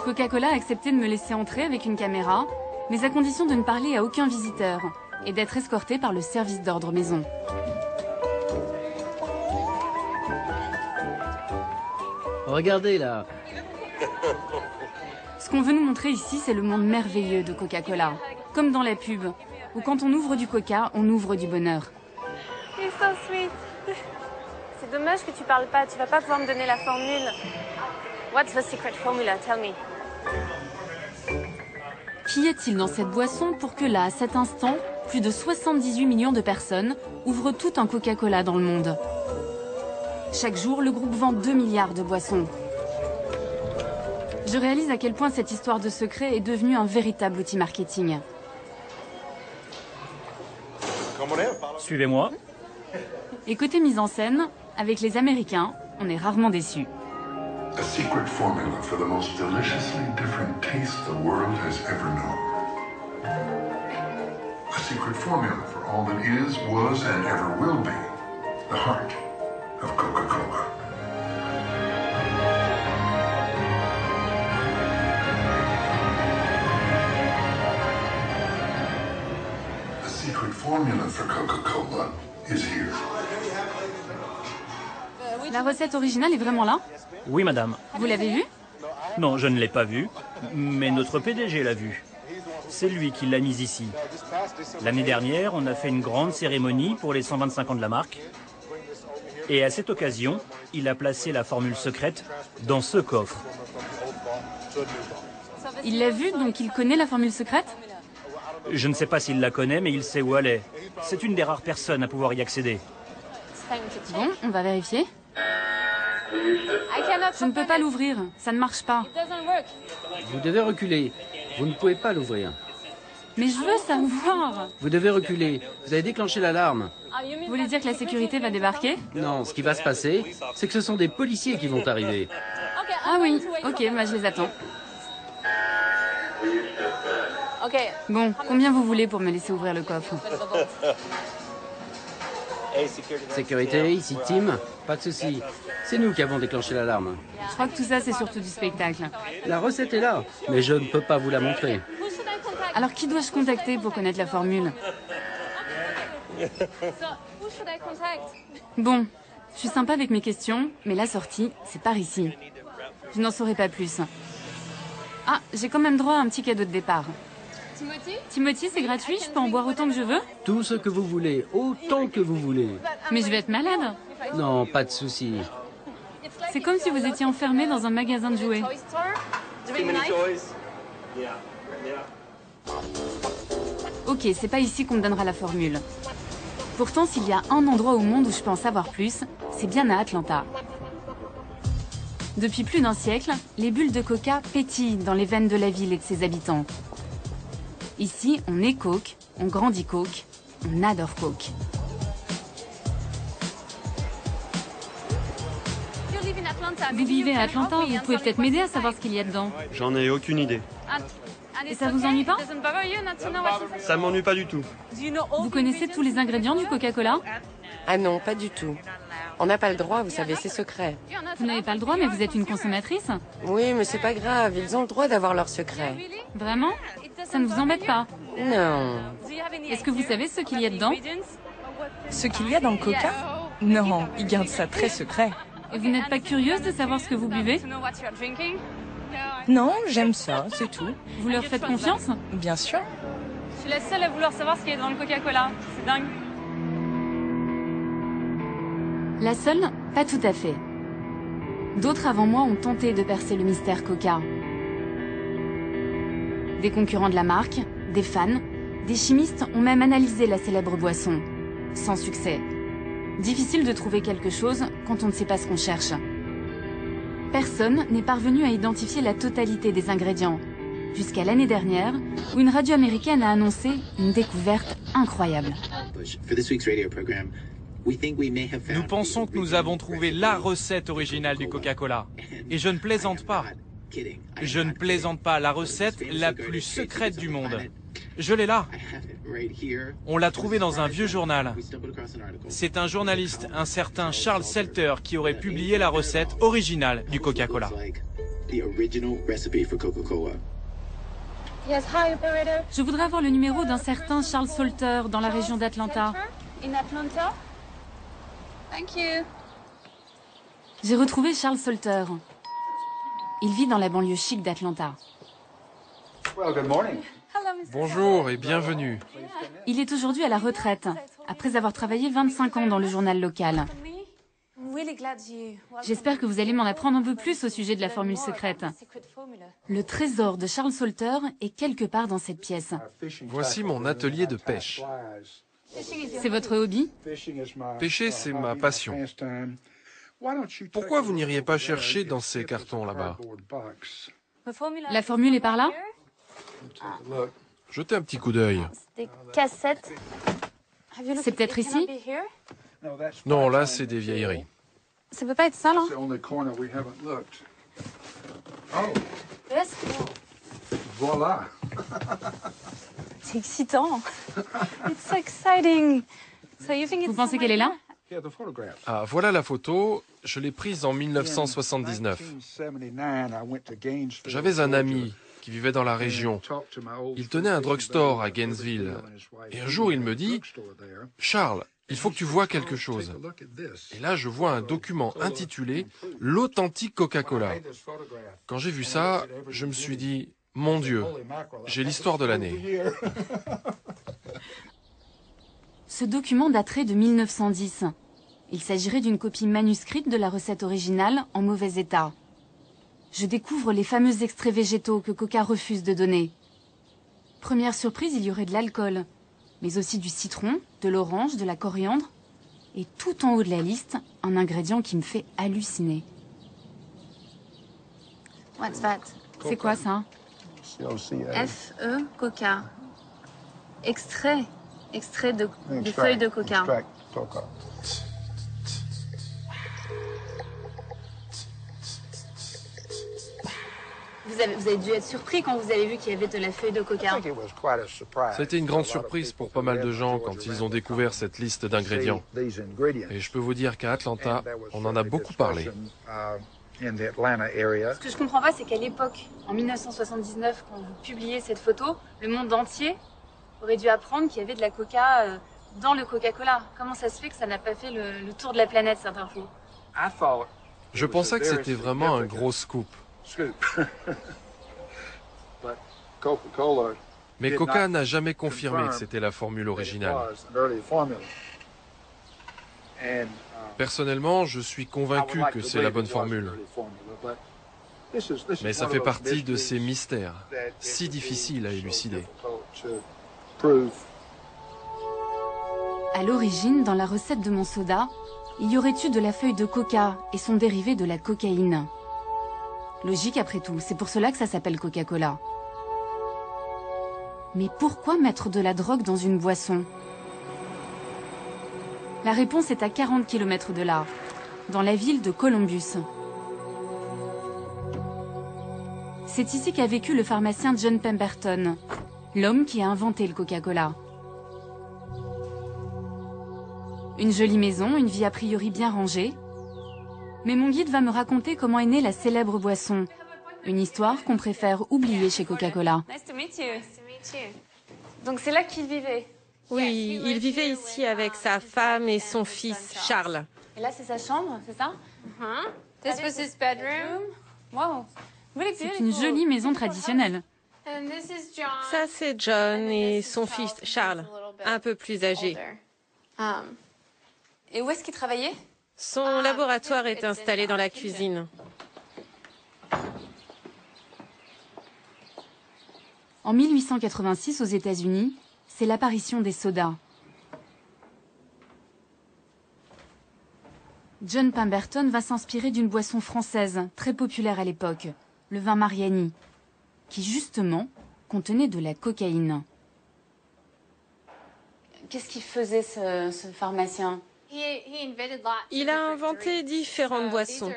Coca-Cola a accepté de me laisser entrer avec une caméra, mais à condition de ne parler à aucun visiteur et d'être escorté par le service d'ordre maison. Regardez là. Ce qu'on veut nous montrer ici, c'est le monde merveilleux de Coca-Cola. Comme dans la pub, où quand on ouvre du coca, on ouvre du bonheur. You're so sweet. C'est dommage que tu parles pas, tu vas pas pouvoir me donner la formule. What's the secret formula? Tell me. Qu'y a-t-il dans cette boisson pour que là, à cet instant, plus de 78 millions de personnes ouvrent tout un Coca-Cola dans le monde? Chaque jour, le groupe vend 2 milliards de boissons. Je réalise à quel point cette histoire de secret est devenue un véritable outil marketing. Suivez-moi. Et côté mise en scène, avec les Américains, on est rarement déçus. A secret formula for the most deliciously different taste the world has ever known. A secret formula for all that is, was, and ever will be the heart of Coca-Cola. The secret formula for Coca-Cola is here. La recette originale est vraiment là? Oui, madame. Vous l'avez vue? Non, je ne l'ai pas vue, mais notre PDG l'a vue. C'est lui qui l'a mise ici. L'année dernière, on a fait une grande cérémonie pour les 125 ans de la marque. Et à cette occasion, il a placé la formule secrète dans ce coffre. Il l'a vue, donc il connaît la formule secrète? Je ne sais pas s'il la connaît, mais il sait où elle est. C'est une des rares personnes à pouvoir y accéder. Bon, on va vérifier. Je ne peux pas l'ouvrir, ça ne marche pas. Vous devez reculer. Vous ne pouvez pas l'ouvrir. Mais je veux savoir. Vous devez reculer. Vous avez déclenché l'alarme. Vous voulez dire que la sécurité va débarquer? Non, ce qui va se passer, c'est que ce sont des policiers qui vont arriver. Ah oui, ok, bah je les attends. Bon, combien vous voulez pour me laisser ouvrir le coffre? Sécurité, ici Tim. Pas de souci. C'est nous qui avons déclenché l'alarme. Je crois que tout ça, c'est surtout du spectacle. La recette est là, mais je ne peux pas vous la montrer. Alors qui dois-je contacter pour connaître la formule? Bon, je suis sympa avec mes questions, mais la sortie, c'est par ici. Je n'en saurai pas plus. Ah, j'ai quand même droit à un petit cadeau de départ. Timothy, c'est gratuit, je peux en boire autant que je veux? Tout ce que vous voulez, autant que vous voulez. Mais je vais être malade. Non, pas de souci. C'est comme si vous étiez enfermé dans un magasin de jouets. Ok, c'est pas ici qu'on me donnera la formule. Pourtant, s'il y a un endroit au monde où je peux en savoir plus, c'est bien à Atlanta. Depuis plus d'un siècle, les bulles de coca pétillent dans les veines de la ville et de ses habitants. Ici, on est Coke, on grandit Coke, on adore Coke. Vous vivez à Atlanta, vous pouvez peut-être m'aider à savoir ce qu'il y a dedans. J'en ai aucune idée. Et ça vous ennuie pas? Ça m'ennuie pas du tout. Vous connaissez tous les ingrédients du Coca-Cola? Ah non, pas du tout. On n'a pas le droit, vous savez, c'est secret. Vous n'avez pas le droit, mais vous êtes une consommatrice? Oui, mais c'est pas grave, ils ont le droit d'avoir leur secret. Vraiment? Ça ne vous embête pas? Non. Est-ce que vous savez ce qu'il y a dedans? Ce qu'il y a dans le coca? Non, ils gardent ça très secret. Et vous n'êtes pas curieuse de savoir ce que vous buvez? Non, j'aime ça, c'est tout. Vous leur faites confiance? Bien sûr. Je suis la seule à vouloir savoir ce qu'il y a dans le Coca-Cola. C'est dingue. La seule? Pas tout à fait. D'autres avant moi ont tenté de percer le mystère Coca. Des concurrents de la marque, des fans, des chimistes ont même analysé la célèbre boisson. Sans succès. Difficile de trouver quelque chose quand on ne sait pas ce qu'on cherche. Personne n'est parvenu à identifier la totalité des ingrédients, jusqu'à l'année dernière, où une radio américaine a annoncé une découverte incroyable. Nous pensons que nous avons trouvé la recette originale du Coca-Cola. Et je ne plaisante pas. Je ne plaisante pas, la recette la plus secrète du monde. Je l'ai là. On l'a trouvée dans un vieux journal. C'est un journaliste, un certain Charles Selter, qui aurait publié la recette originale du Coca-Cola. Je voudrais avoir le numéro d'un certain Charles Salter dans la région d'Atlanta. J'ai retrouvé Charles Salter. Il vit dans la banlieue chic d'Atlanta. Bonjour et bienvenue. Il est aujourd'hui à la retraite, après avoir travaillé 25 ans dans le journal local. J'espère que vous allez m'en apprendre un peu plus au sujet de la formule secrète. Le trésor de Charles Salter est quelque part dans cette pièce. Voici mon atelier de pêche. C'est votre hobby? Pêcher, c'est ma passion. Pourquoi vous n'iriez pas chercher dans ces cartons là-bas? La formule est par là? Jetez un petit coup d'œil. Des cassettes. C'est peut-être ici? Non, là, c'est des vieilleries. Ça peut pas être ça, là? Voilà. C'est excitant. It's so exciting. So you think it's Vous pensez qu'elle est là? Ah, voilà la photo. Je l'ai prise en 1979. J'avais un ami qui vivait dans la région. Il tenait un drugstore à Gainesville. Et un jour, il me dit, « Charles, il faut que tu vois quelque chose. » Et là, je vois un document intitulé « L'authentique Coca-Cola ». Quand j'ai vu ça, je me suis dit, « Mon Dieu, j'ai l'histoire de l'année. » Ce document daterait de 1910. Il s'agirait d'une copie manuscrite de la recette originale en mauvais état. Je découvre les fameux extraits végétaux que Coca refuse de donner. Première surprise, il y aurait de l'alcool, mais aussi du citron, de l'orange, de la coriandre, et tout en haut de la liste, un ingrédient qui me fait halluciner. What's that? C'est quoi ça? F-E, Coca. Extrait. Extrait de feuilles de coca. Vous avez dû être surpris quand vous avez vu qu'il y avait de la feuille de coca. Ça a été une grande surprise pour pas mal de gens quand ils ont découvert cette liste d'ingrédients. Et je peux vous dire qu'à Atlanta, on en a beaucoup parlé. Ce que je comprends pas, c'est qu'à l'époque, en 1979, quand vous publiez cette photo, le monde entier aurait dû apprendre qu'il y avait de la coca dans le Coca-Cola. Comment ça se fait que ça n'a pas fait le tour de la planète, cette info? Je pensais que c'était vraiment un gros scoop. Mais Coca n'a jamais confirmé que c'était la formule originale. Personnellement, je suis convaincu que c'est la bonne formule. Mais ça fait partie de ces mystères, si difficiles à élucider. À l'origine, dans la recette de mon soda, il y aurait eu de la feuille de coca et son dérivé de la cocaïne. Logique après tout, c'est pour cela que ça s'appelle Coca-Cola. Mais pourquoi mettre de la drogue dans une boisson? La réponse est à 40 km de là, dans la ville de Columbus. C'est ici qu'a vécu le pharmacien John Pemberton, l'homme qui a inventé le Coca-Cola. Une jolie maison, une vie a priori bien rangée. Mais mon guide va me raconter comment est née la célèbre boisson. Une histoire qu'on préfère oublier chez Coca-Cola. Nice to meet you. Donc c'est là qu'il vivait? Oui, il vivait ici avec sa femme et son fils, Charles. Et là, c'est sa chambre, c'est ça? This was his bedroom. Wow. C'est une jolie maison traditionnelle. Ça, c'est John et son fils, Charles, un peu plus âgé. Et où est-ce qu'il travaillait? Son laboratoire est installé dans la cuisine. En 1886, aux États-Unis, c'est l'apparition des sodas. John Pemberton va s'inspirer d'une boisson française très populaire à l'époque, le vin Mariani, qui justement contenait de la cocaïne. Qu'est-ce qu'il faisait ce pharmacien? Il a inventé différentes boissons.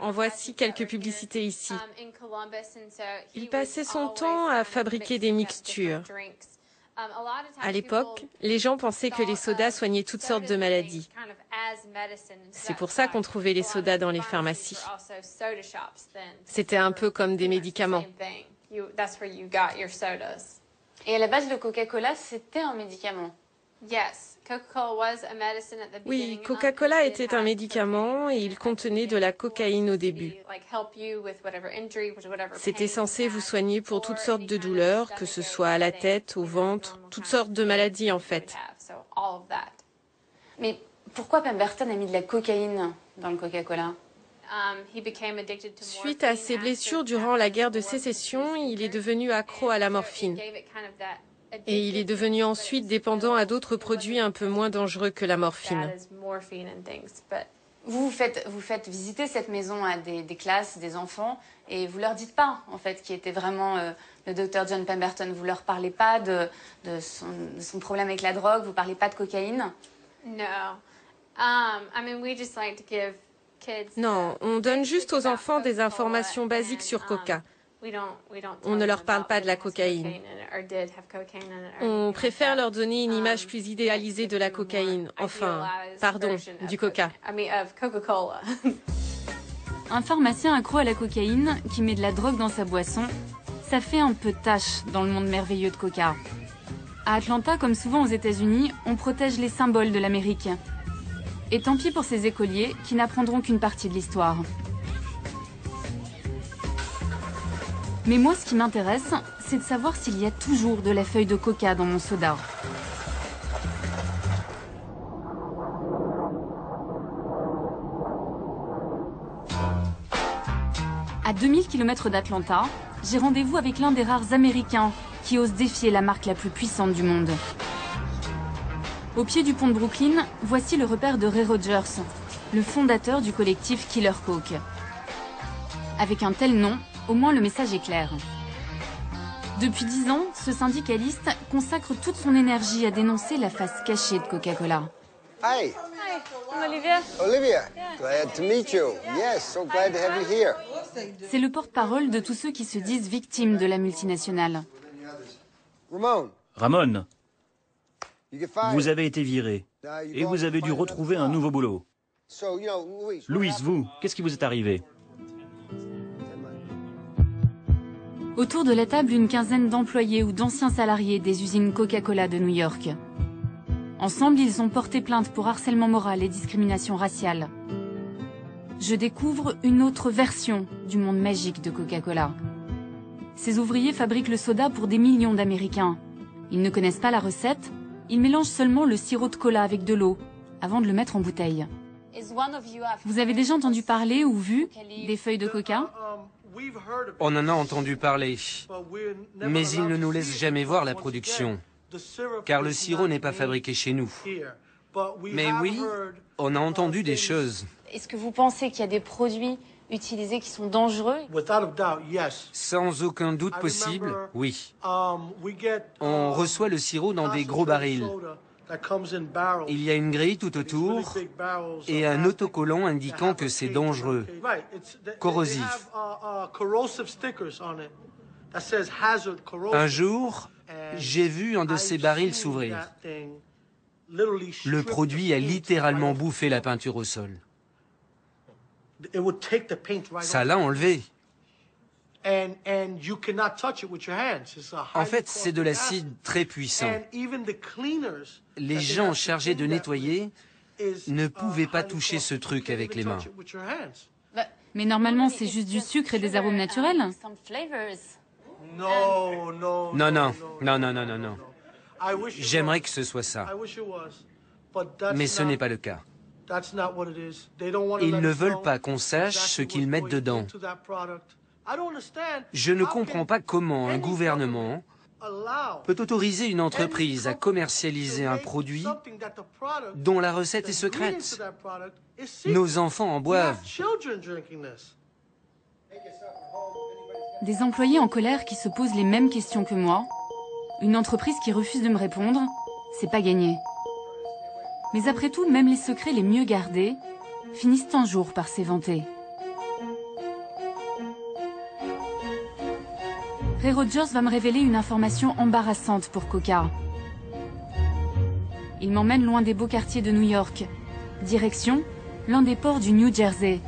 En voici quelques publicités ici. Il passait son temps à fabriquer des mixtures. À l'époque, les gens pensaient que les sodas soignaient toutes sortes de maladies. C'est pour ça qu'on trouvait les sodas dans les pharmacies. C'était un peu comme des médicaments. Et à la base, le Coca-Cola, c'était un médicament. Oui, Coca-Cola était un médicament et il contenait de la cocaïne au début. C'était censé vous soigner pour toutes sortes de douleurs, que ce soit à la tête, au ventre, toutes sortes de maladies en fait. Mais pourquoi Pemberton a mis de la cocaïne dans le Coca-Cola? Suite à ses blessures durant la guerre de sécession, il est devenu accro à la morphine. Et il est devenu ensuite dépendant à d'autres produits un peu moins dangereux que la morphine. Vous faites visiter cette maison à des classes, des enfants, et vous leur dites pas, en fait, qui était vraiment le docteur John Pemberton. Vous leur parlez pas de son problème avec la drogue, vous parlez pas de cocaïne? Non, on donne juste aux enfants des informations basiques sur Coca. On ne leur parle pas de la cocaïne. On préfère leur donner une image plus idéalisée de la cocaïne. Enfin, pardon, du Coca. Un pharmacien accro à la cocaïne qui met de la drogue dans sa boisson, ça fait un peu tâche dans le monde merveilleux de Coca. À Atlanta, comme souvent aux États-Unis, on protège les symboles de l'Amérique. Et tant pis pour ces écoliers qui n'apprendront qu'une partie de l'histoire. Mais moi, ce qui m'intéresse, c'est de savoir s'il y a toujours de la feuille de coca dans mon soda. À 2000 km d'Atlanta, j'ai rendez-vous avec l'un des rares Américains qui ose défier la marque la plus puissante du monde. Au pied du pont de Brooklyn, voici le repère de Ray Rogers, le fondateur du collectif Killer Coke. Avec un tel nom, au moins le message est clair. Depuis 10 ans, ce syndicaliste consacre toute son énergie à dénoncer la face cachée de Coca-Cola. Hi. Hi, I'm Olivia. Olivia, glad to meet you. Yes, so glad to have you here. C'est le porte-parole de tous ceux qui se disent victimes de la multinationale. Ramon, vous avez été viré et vous avez dû retrouver un nouveau boulot. Louise, vous, qu'est-ce qui vous est arrivé? Autour de la table, une quinzaine d'employés ou d'anciens salariés des usines Coca-Cola de New York. Ensemble, ils ont porté plainte pour harcèlement moral et discrimination raciale. Je découvre une autre version du monde magique de Coca-Cola. Ces ouvriers fabriquent le soda pour des millions d'Américains. Ils ne connaissent pas la recette, ils mélangent seulement le sirop de cola avec de l'eau, avant de le mettre en bouteille. Vous avez déjà entendu parler ou vu des feuilles de coca ? On en a entendu parler, mais ils ne nous laissent jamais voir la production, car le sirop n'est pas fabriqué chez nous. Mais oui, on a entendu des choses. Est-ce que vous pensez qu'il y a des produits utilisés qui sont dangereux? Sans aucun doute possible, oui. On reçoit le sirop dans des gros barils. Il y a une grille tout autour et un autocollant indiquant que c'est dangereux, corrosif. Un jour, j'ai vu un de ces barils s'ouvrir. Le produit a littéralement bouffé la peinture au sol. Ça l'a enlevé. En fait, c'est de l'acide très puissant. Les gens chargés de nettoyer ne pouvaient pas toucher ce truc avec les mains. Mais normalement, c'est juste du sucre et des arômes naturels. Non, non, non, non, non, non, non. J'aimerais que ce soit ça. Mais ce n'est pas le cas. Ils ne veulent pas qu'on sache ce qu'ils mettent dedans. Je ne comprends pas comment un gouvernement peut autoriser une entreprise à commercialiser un produit dont la recette est secrète. Nos enfants en boivent. Des employés en colère qui se posent les mêmes questions que moi. Une entreprise qui refuse de me répondre, c'est pas gagné. Mais après tout, même les secrets les mieux gardés finissent un jour par s'éventer. Ray Rogers va me révéler une information embarrassante pour Coca. Il m'emmène loin des beaux quartiers de New York. Direction, l'un des ports du New Jersey.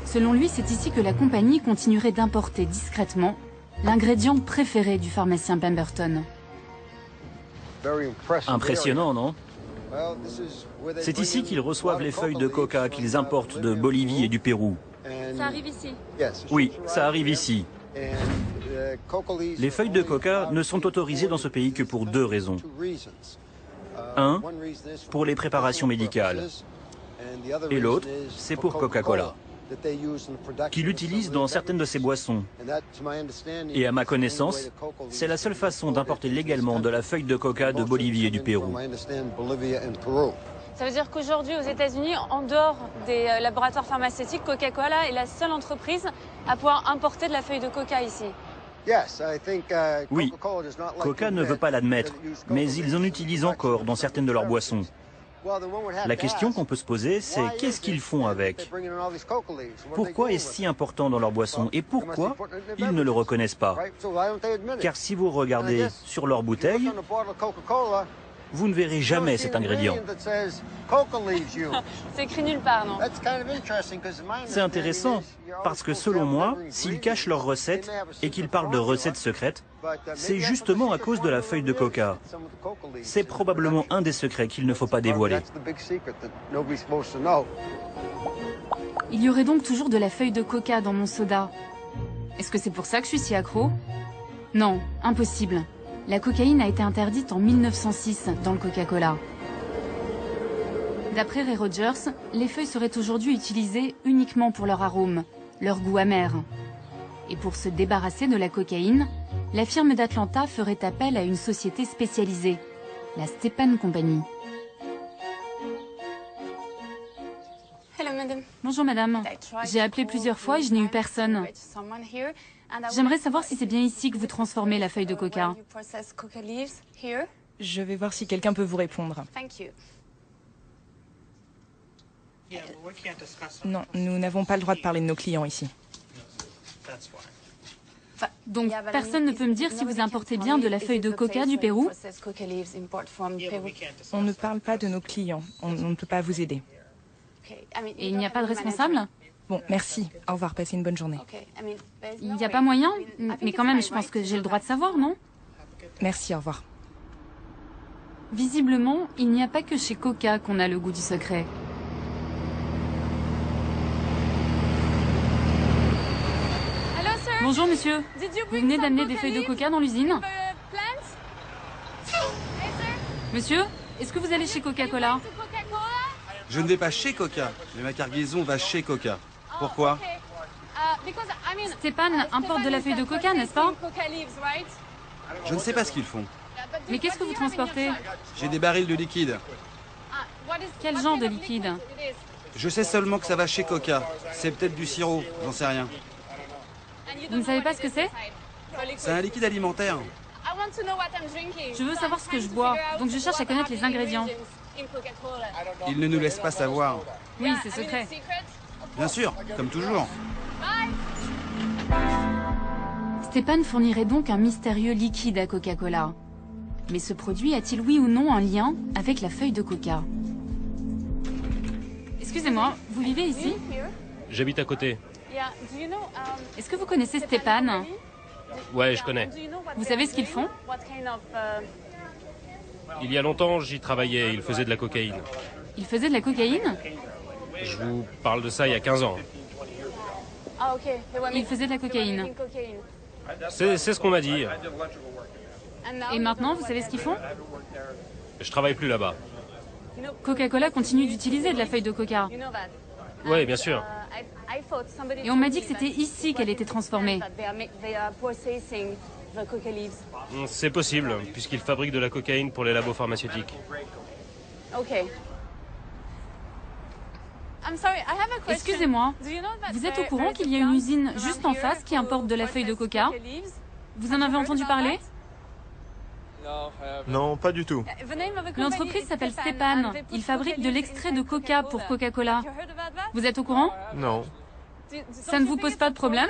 Selon lui, c'est ici que la compagnie continuerait d'importer discrètement l'ingrédient préféré du pharmacien Pemberton. Impressionnant, non? C'est ici qu'ils reçoivent les feuilles de coca qu'ils importent de Bolivie et du Pérou. Ça arrive ici? Oui, ça arrive ici. Les feuilles de coca ne sont autorisées dans ce pays que pour 2 raisons. 1, pour les préparations médicales. Et l'autre, c'est pour Coca-Cola, qui l'utilise dans certaines de ses boissons. Et à ma connaissance, c'est la seule façon d'importer légalement de la feuille de coca de Bolivie et du Pérou. Ça veut dire qu'aujourd'hui, aux États-Unis, en dehors des laboratoires pharmaceutiques, Coca-Cola est la seule entreprise à pouvoir importer de la feuille de coca ici. Oui, Coca ne veut pas l'admettre, mais ils en utilisent encore dans certaines de leurs boissons. La question qu'on peut se poser, c'est qu'est-ce qu'ils font avec? Pourquoi est-ce si important dans leur boisson et pourquoi ils ne le reconnaissent pas? Car si vous regardez sur leur bouteille, vous ne verrez jamais cet ingrédient. C'est écrit nulle part, non? C'est intéressant, parce que selon moi, s'ils cachent leurs recettes et qu'ils parlent de recettes secrètes, c'est justement à cause de la feuille de coca. C'est probablement un des secrets qu'il ne faut pas dévoiler. Il y aurait donc toujours de la feuille de coca dans mon soda. Est-ce que c'est pour ça que je suis si accro? Non, impossible. La cocaïne a été interdite en 1906 dans le Coca-Cola. D'après Ray Rogers, les feuilles seraient aujourd'hui utilisées uniquement pour leur arôme, leur goût amer. Et pour se débarrasser de la cocaïne, la firme d'Atlanta ferait appel à une société spécialisée, la Stepan Company. Bonjour madame, j'ai appelé plusieurs fois et je n'ai eu personne. J'aimerais savoir si c'est bien ici que vous transformez la feuille de coca. Je vais voir si quelqu'un peut vous répondre. Non, nous n'avons pas le droit de parler de nos clients ici. Donc personne ne peut me dire si vous importez bien de la feuille de coca du Pérou? On ne parle pas de nos clients. On ne peut pas vous aider. Et il n'y a pas de responsable? Bon, merci. Au revoir, passez une bonne journée. Il n'y a pas moyen? Mais quand même, je pense que j'ai le droit de savoir, non? Merci, au revoir. Visiblement, il n'y a pas que chez Coca qu'on a le goût du secret. Bonjour monsieur, vous venez d'amener des feuilles de coca dans l'usine? Monsieur, est-ce que vous allez chez Coca-Cola? Je ne vais pas chez Coca, mais ma cargaison va chez Coca. Pourquoi? Stepan importe de la feuille de coca, n'est-ce pas? Je ne sais pas ce qu'ils font. Mais qu'est-ce que vous transportez? J'ai des barils de liquide. Quel genre de liquide? Je sais seulement que ça va chez Coca. C'est peut-être du sirop, j'en sais rien. Vous ne savez pas ce que c'est? C'est un liquide alimentaire. Je veux savoir ce que je bois, donc je cherche à connaître les ingrédients. Ils ne nous laissent pas savoir. Oui, c'est secret. Bien sûr, comme toujours. Stepan fournirait donc un mystérieux liquide à Coca-Cola. Mais ce produit a-t-il oui ou non un lien avec la feuille de coca? Excusez-moi, vous vivez ici? J'habite à côté. Est-ce que vous connaissez Stepan? Ouais, je connais. Vous savez ce qu'ils font? Il y a longtemps, j'y travaillais. Il faisait de la cocaïne. Il faisait de la cocaïne? Je vous parle de ça il y a 15 ans. Il faisait de la cocaïne. C'est ce qu'on m'a dit. Et maintenant, vous savez ce qu'ils font? Je travaille plus là-bas. Coca-Cola continue d'utiliser de la feuille de coca. Oui, bien sûr. Et on m'a dit que c'était ici qu'elle était transformée. C'est possible, puisqu'ils fabriquent de la cocaïne pour les labos pharmaceutiques. Excusez-moi, vous êtes au courant qu'il y a une usine juste en face qui importe de la feuille de coca? Vous en avez entendu parler? Non, pas du tout. L'entreprise s'appelle Stepan. Il fabrique de l'extrait de coca pour Coca-Cola. Vous êtes au courant? Non. Ça ne vous pose pas de problème?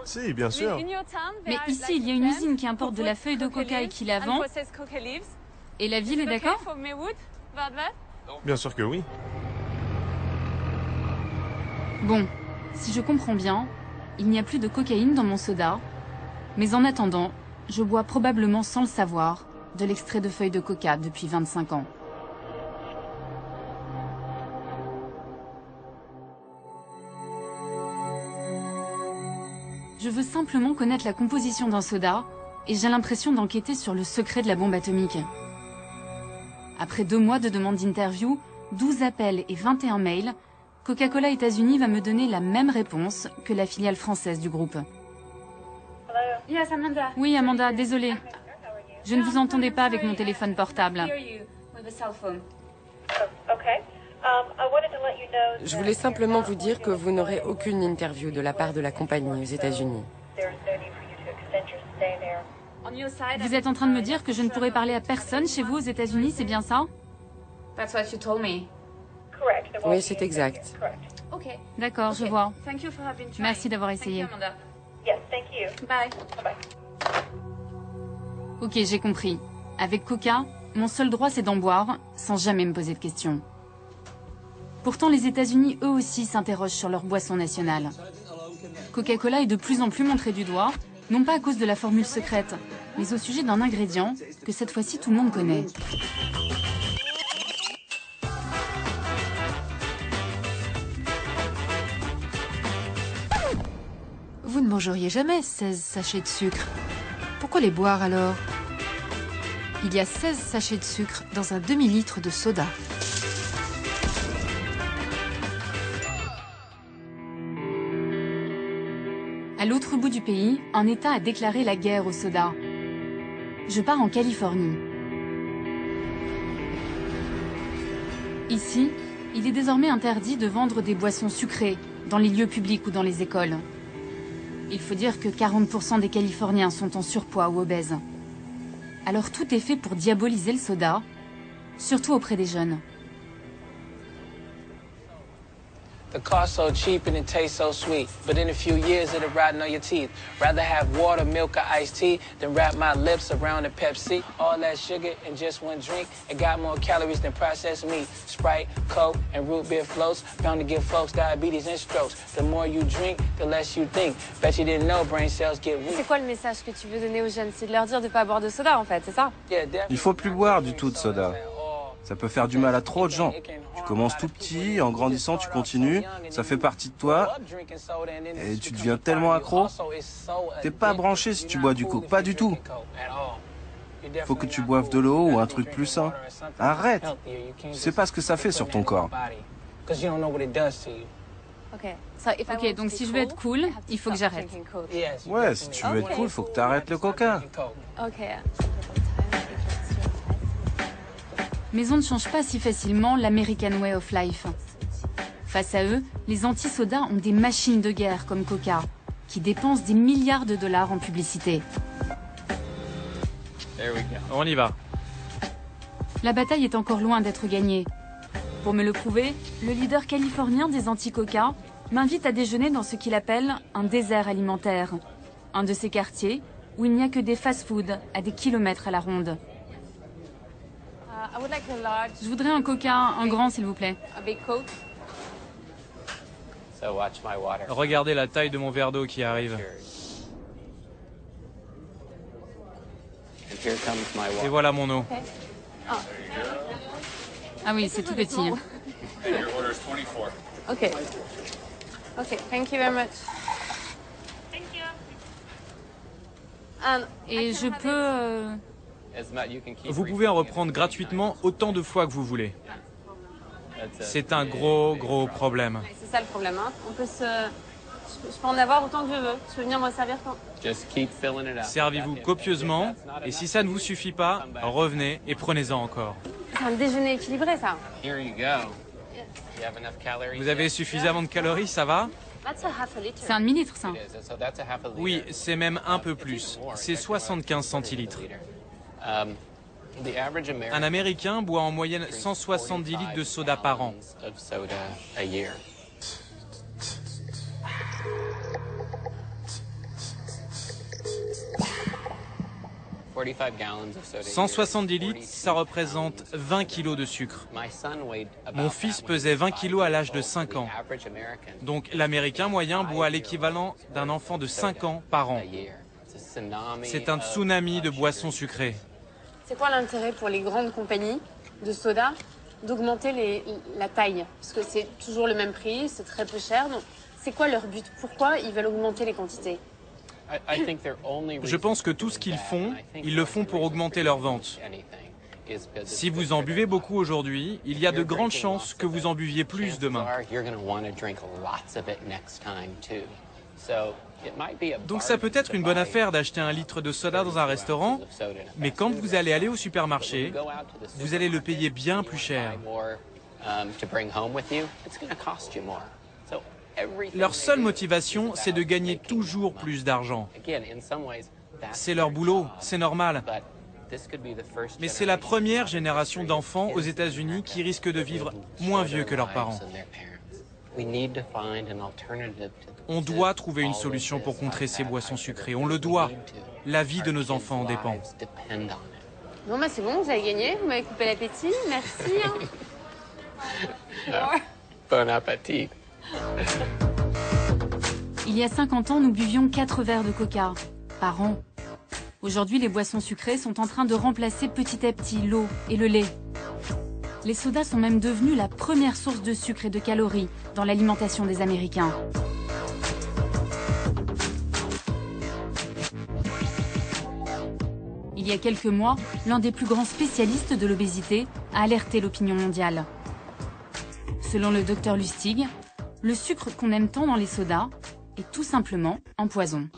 Si, bien sûr. Mais ici, il y a une usine qui importe de la feuille de coca et qui la vend. Et la ville est d'accord? Bien sûr que oui. Bon, si je comprends bien, il n'y a plus de cocaïne dans mon soda. Mais en attendant, je bois probablement sans le savoir de l'extrait de feuille de coca depuis 25 ans. Je veux simplement connaître la composition d'un soda et j'ai l'impression d'enquêter sur le secret de la bombe atomique. Après 2 mois de demandes d'interview, 12 appels et 21 mails, Coca-Cola États-Unis va me donner la même réponse que la filiale française du groupe. Yes, Amanda. Oui, Amanda, désolée. Je ne vous entendais pas avec mon téléphone portable. Je voulais simplement vous dire que vous n'aurez aucune interview de la part de la compagnie aux États-Unis. Vous êtes en train de me dire que je ne pourrai parler à personne chez vous aux États-Unis, c'est bien ça? Oui, c'est exact. D'accord, je vois. Merci d'avoir essayé. Ok, j'ai compris. Avec Coca, mon seul droit c'est d'en boire, sans jamais me poser de questions. Pourtant, les États-Unis, eux aussi, s'interrogent sur leur boisson nationale. Coca-Cola est de plus en plus montré du doigt, non pas à cause de la formule secrète, mais au sujet d'un ingrédient que cette fois-ci tout le monde connaît. Vous ne mangeriez jamais 16 sachets de sucre. Pourquoi les boire alors? Il y a 16 sachets de sucre dans un demi-litre de soda. À l'autre bout du pays, un État a déclaré la guerre au soda. Je pars en Californie. Ici, il est désormais interdit de vendre des boissons sucrées dans les lieux publics ou dans les écoles. Il faut dire que 40% des Californiens sont en surpoids ou obèses. Alors tout est fait pour diaboliser le soda, surtout auprès des jeunes. The cost so cheap and it tastes so sweet, but in a few years it'll rot on your teeth. Rather have water, milk, or iced tea than wrap my lips around a Pepsi. All that sugar in just one drink, it got more calories than processed meat. Sprite, Coke, and root beer floats, bound to give folks diabetes and strokes. The more you drink, the less you think. Bet you didn't know brain cells get weak. C'est quoi le message que tu veux donner aux jeunes? C'est de leur dire de pas boire de soda en fait, c'est ça? Il faut plus boire du tout de soda. Ça peut faire du mal à trop de gens. Tu commences tout petit, en grandissant tu continues, ça fait partie de toi, et tu deviens tellement accro. T'es pas branché si tu bois du coke, pas du tout. Faut que tu boives de l'eau ou un truc plus sain. Arrête. Tu sais pas ce que ça fait sur ton corps. Ok, donc si je veux être cool, il faut que j'arrête. Ouais, si tu veux être cool, faut que t'arrêtes le coca. Mais on ne change pas si facilement l'American Way of Life. Face à eux, les anti-sodas ont des machines de guerre comme Coca, qui dépensent des milliards de dollars en publicité. On y va. La bataille est encore loin d'être gagnée. Pour me le prouver, le leader californien des anti-Coca m'invite à déjeuner dans ce qu'il appelle un désert alimentaire, un de ces quartiers où il n'y a que des fast-foods à des kilomètres à la ronde. Je voudrais un Coca, un grand s'il vous plaît. Regardez la taille de mon verre d'eau qui arrive. Et voilà mon eau. Ah oui, c'est tout petit. Ok. Ok, thank you very much. Et je peux... Vous pouvez en reprendre gratuitement autant de fois que vous voulez. C'est un gros problème. C'est ça le problème, hein. Je peux en avoir autant que je veux. Je peux venir me servir quand. Servez-vous copieusement, et si ça ne vous suffit pas, revenez et prenez-en encore. C'est un déjeuner équilibré, ça. Vous avez suffisamment de calories, ça va? C'est un demi-litre, ça. Oui, c'est même un peu plus. C'est 75 centilitres. Un Américain boit en moyenne 170 litres de soda par an. 170 litres, ça représente 20 kilos de sucre. Mon fils pesait 20 kilos à l'âge de 5 ans. Donc l'Américain moyen boit l'équivalent d'un enfant de 5 ans par an. C'est un tsunami de boissons sucrées. C'est quoi l'intérêt pour les grandes compagnies de soda d'augmenter la taille? Parce que c'est toujours le même prix, c'est très peu cher. Donc c'est quoi leur but? Pourquoi ils veulent augmenter les quantités? Je pense que tout ce qu'ils font, ils le font pour augmenter leurs ventes. Si vous en buvez beaucoup aujourd'hui, il y a de grandes chances que vous en buviez plus demain. Donc ça peut être une bonne affaire d'acheter un litre de soda dans un restaurant, mais quand vous allez aller au supermarché, vous allez le payer bien plus cher. Leur seule motivation, c'est de gagner toujours plus d'argent. C'est leur boulot, c'est normal. Mais c'est la première génération d'enfants aux États-Unis qui risquent de vivre moins vieux que leurs parents. On doit trouver une solution pour contrer ces boissons sucrées. On le doit. La vie de nos enfants en dépend. Bon, bah c'est bon, vous avez gagné. Vous m'avez coupé l'appétit. Merci. Bon appétit. Il y a 50 ans, nous buvions 4 verres de coca par an. Aujourd'hui, les boissons sucrées sont en train de remplacer petit à petit l'eau et le lait. Les sodas sont même devenus la première source de sucre et de calories dans l'alimentation des Américains. Il y a quelques mois, l'un des plus grands spécialistes de l'obésité a alerté l'opinion mondiale. Selon le Dr Lustig, le sucre qu'on aime tant dans les sodas est tout simplement un poison.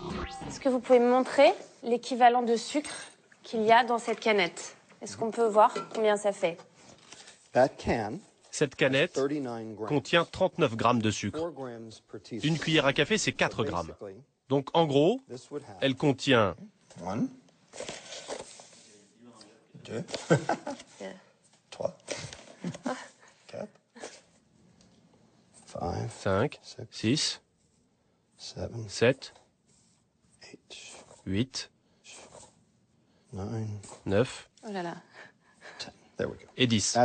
Est-ce que vous pouvez me montrer l'équivalent de sucre qu'il y a dans cette canette? Est-ce qu'on peut voir combien ça fait? Cette canette contient 39 grammes de sucre. Une cuillère à café, c'est 4 grammes. Donc en gros, elle contient 2, 3, 4, 5, 6, 7, 8, 9 oh là là. et 10.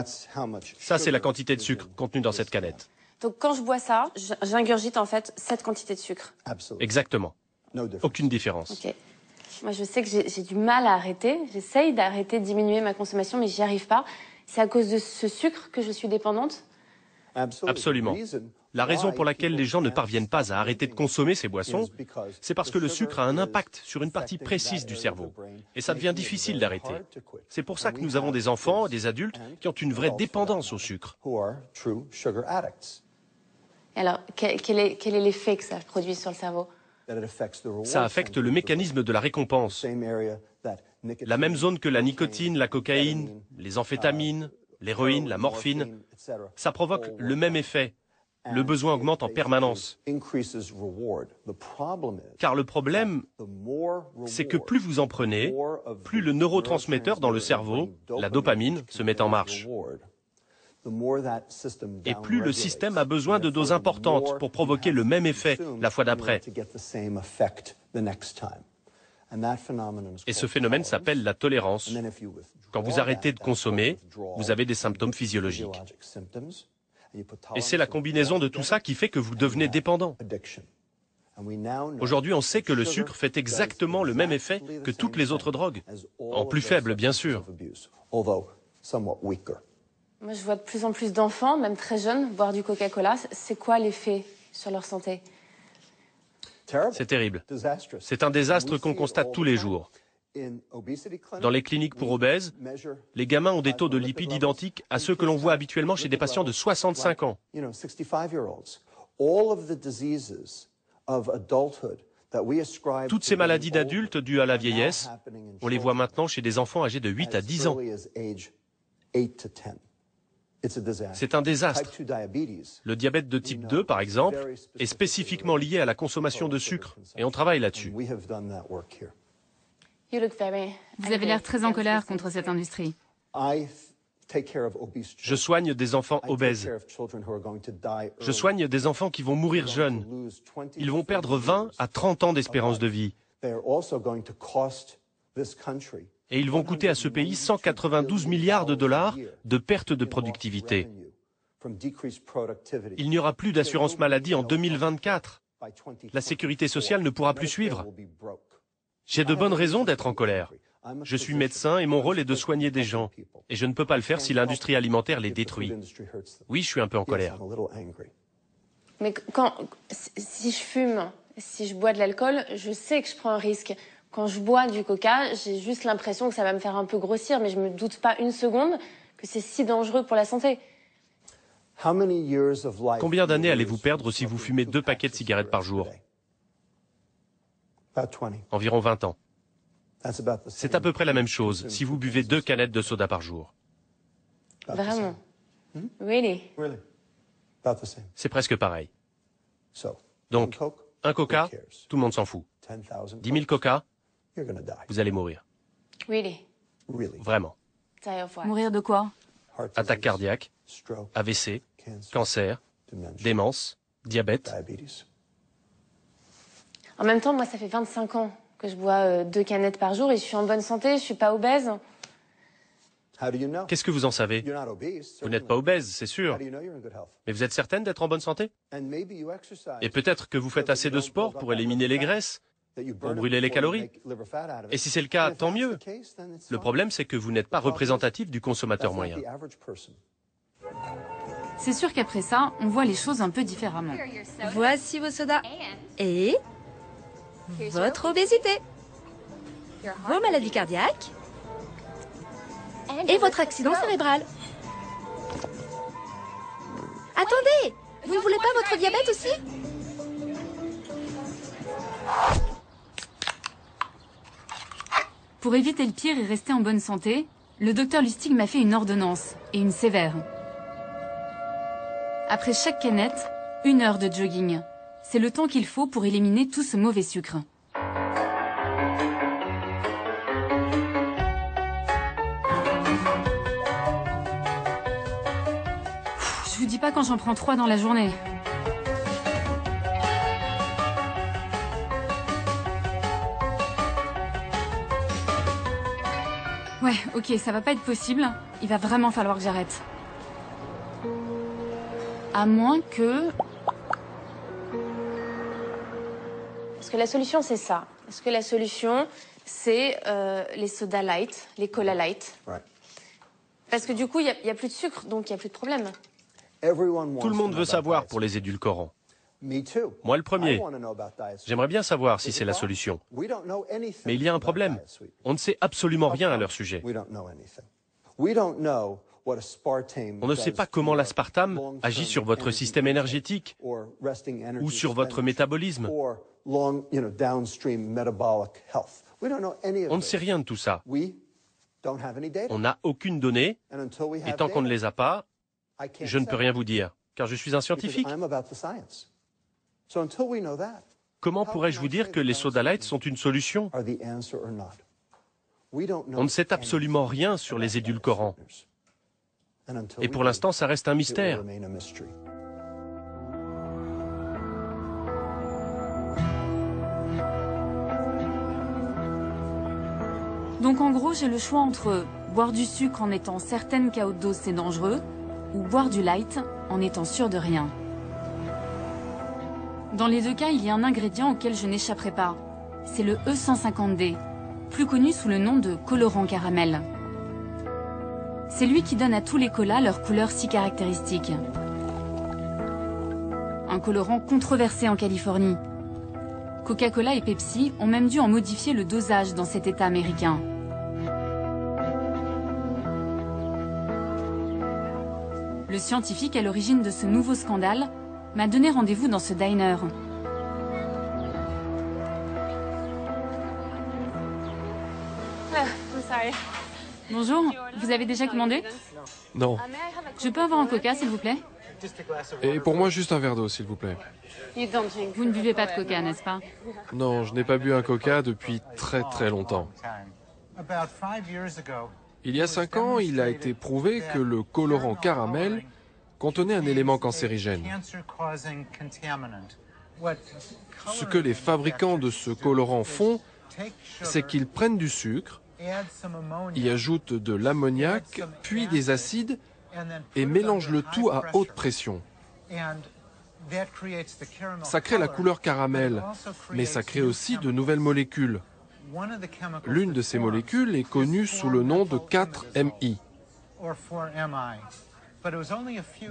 Ça, c'est la quantité de sucre contenue dans cette canette. Donc quand je bois ça, j'ingurgite en fait cette quantité de sucre. Exactement. Aucune différence. Okay. Moi, je sais que j'ai du mal à arrêter. J'essaye d'arrêter, de diminuer ma consommation, mais j'y arrive pas. C'est à cause de ce sucre que je suis dépendante? Absolument. La raison pour laquelle les gens ne parviennent pas à arrêter de consommer ces boissons, c'est parce que le sucre a un impact sur une partie précise du cerveau. Et ça devient difficile d'arrêter. C'est pour ça que nous avons des enfants et des adultes qui ont une vraie dépendance au sucre. Alors, quel est l'effet que ça produit sur le cerveau? Ça affecte le mécanisme de la récompense. La même zone que la nicotine, la cocaïne, les amphétamines, l'héroïne, la morphine. Ça provoque le même effet. Le besoin augmente en permanence. Car le problème, c'est que plus vous en prenez, plus le neurotransmetteur dans le cerveau, la dopamine, se met en marche. Et plus le système a besoin de doses importantes pour provoquer le même effet la fois d'après. Et ce phénomène s'appelle la tolérance. Quand vous arrêtez de consommer, vous avez des symptômes physiologiques. Et c'est la combinaison de tout ça qui fait que vous devenez dépendant. Aujourd'hui, on sait que le sucre fait exactement le même effet que toutes les autres drogues, en plus faible, bien sûr. Moi, je vois de plus en plus d'enfants, même très jeunes, boire du Coca-Cola. C'est quoi l'effet sur leur santé? C'est terrible. C'est un désastre qu'on constate tous les jours. Dans les cliniques pour obèses, les gamins ont des taux de lipides identiques à ceux que l'on voit habituellement chez des patients de 65 ans. Toutes ces maladies d'adultes dues à la vieillesse, on les voit maintenant chez des enfants âgés de 8 à 10 ans. C'est un désastre. Le diabète de type 2, par exemple, est spécifiquement lié à la consommation de sucre, et on travaille là-dessus. Vous avez l'air très en colère contre cette industrie. Je soigne des enfants obèses. Je soigne des enfants qui vont mourir jeunes. Ils vont perdre 20 à 30 ans d'espérance de vie. Et ils vont coûter à ce pays 192 milliards de dollars de perte de productivité. Il n'y aura plus d'assurance maladie en 2024. La sécurité sociale ne pourra plus suivre. J'ai de bonnes raisons d'être en colère. Je suis médecin et mon rôle est de soigner des gens. Et je ne peux pas le faire si l'industrie alimentaire les détruit. Oui, je suis un peu en colère. Mais si je fume, si je bois de l'alcool, je sais que je prends un risque. Quand je bois du coca, j'ai juste l'impression que ça va me faire un peu grossir, mais je me doute pas une seconde que c'est si dangereux pour la santé. Combien d'années allez-vous perdre si vous fumez 2 paquets de cigarettes par jour? Environ 20 ans. C'est à peu près la même chose si vous buvez 2 canettes de soda par jour. Vraiment? Really? C'est presque pareil. Donc, un coca, tout le monde s'en fout. 10 000 coca, vous allez mourir. Really? Vraiment. Mourir de quoi? Attaque cardiaque, AVC, cancer, démence, diabète. En même temps, moi, ça fait 25 ans que je bois 2 canettes par jour et je suis en bonne santé, je suis pas obèse. Qu'est-ce que vous en savez? Vous n'êtes pas obèse, c'est sûr. Mais vous êtes certaine d'être en bonne santé? Et peut-être que vous faites assez de sport pour éliminer les graisses, pour brûler les calories. Et si c'est le cas, tant mieux. Le problème, c'est que vous n'êtes pas représentatif du consommateur moyen. C'est sûr qu'après ça, on voit les choses un peu différemment. Voici vos sodas. Et votre obésité. Vos maladies cardiaques. Et votre accident cérébral. Attendez, vous ne voulez pas votre diabète aussi? Pour éviter le pire et rester en bonne santé, le docteur Lustig m'a fait une ordonnance, et une sévère. Après chaque canette, 1 heure de jogging. C'est le temps qu'il faut pour éliminer tout ce mauvais sucre. Je vous dis pas quand j'en prends 3 dans la journée. Ouais, ok, ça va pas être possible. Il va vraiment falloir que j'arrête. À moins que... Est-ce que la solution, c'est ça? Est-ce que la solution, c'est les soda light, les cola light? Parce que du coup, il y a plus de sucre, donc il n'y a plus de problème. Tout le monde veut savoir pour les édulcorants. Moi le premier. J'aimerais bien savoir si c'est la solution. Mais il y a un problème. On ne sait absolument rien à leur sujet. On ne sait pas comment l'aspartame agit sur votre système énergétique ou sur votre métabolisme. On ne sait rien de tout ça. On n'a aucune donnée, et tant qu'on ne les a pas, je ne peux rien vous dire, car je suis un scientifique. Comment pourrais-je vous dire que les soda light sont une solution? On ne sait absolument rien sur les édulcorants. Et pour l'instant, ça reste un mystère. Donc en gros, j'ai le choix entre boire du sucre en étant certaine qu'à haute dose c'est dangereux, ou boire du light en étant sûre de rien. Dans les 2 cas, il y a un ingrédient auquel je n'échapperai pas. C'est le E150D, plus connu sous le nom de colorant caramel. C'est lui qui donne à tous les colas leur couleur si caractéristique. Un colorant controversé en Californie. Coca-Cola et Pepsi ont même dû en modifier le dosage dans cet État américain. Le scientifique à l'origine de ce nouveau scandale m'a donné rendez-vous dans ce diner. Bonjour, vous avez déjà commandé? Non. Je peux avoir un coca, s'il vous plaît? Et pour moi, juste un verre d'eau, s'il vous plaît. Vous ne buvez pas de coca, n'est-ce pas? Non, je n'ai pas bu un coca depuis très très longtemps. Il y a 5 ans, il a été prouvé que le colorant caramel contenait un élément cancérigène. Ce que les fabricants de ce colorant font, c'est qu'ils prennent du sucre, y ajoute de l'ammoniac, puis des acides, et mélange le tout à haute pression. Ça crée la couleur caramel, mais ça crée aussi de nouvelles molécules. L'une de ces molécules est connue sous le nom de 4-MI.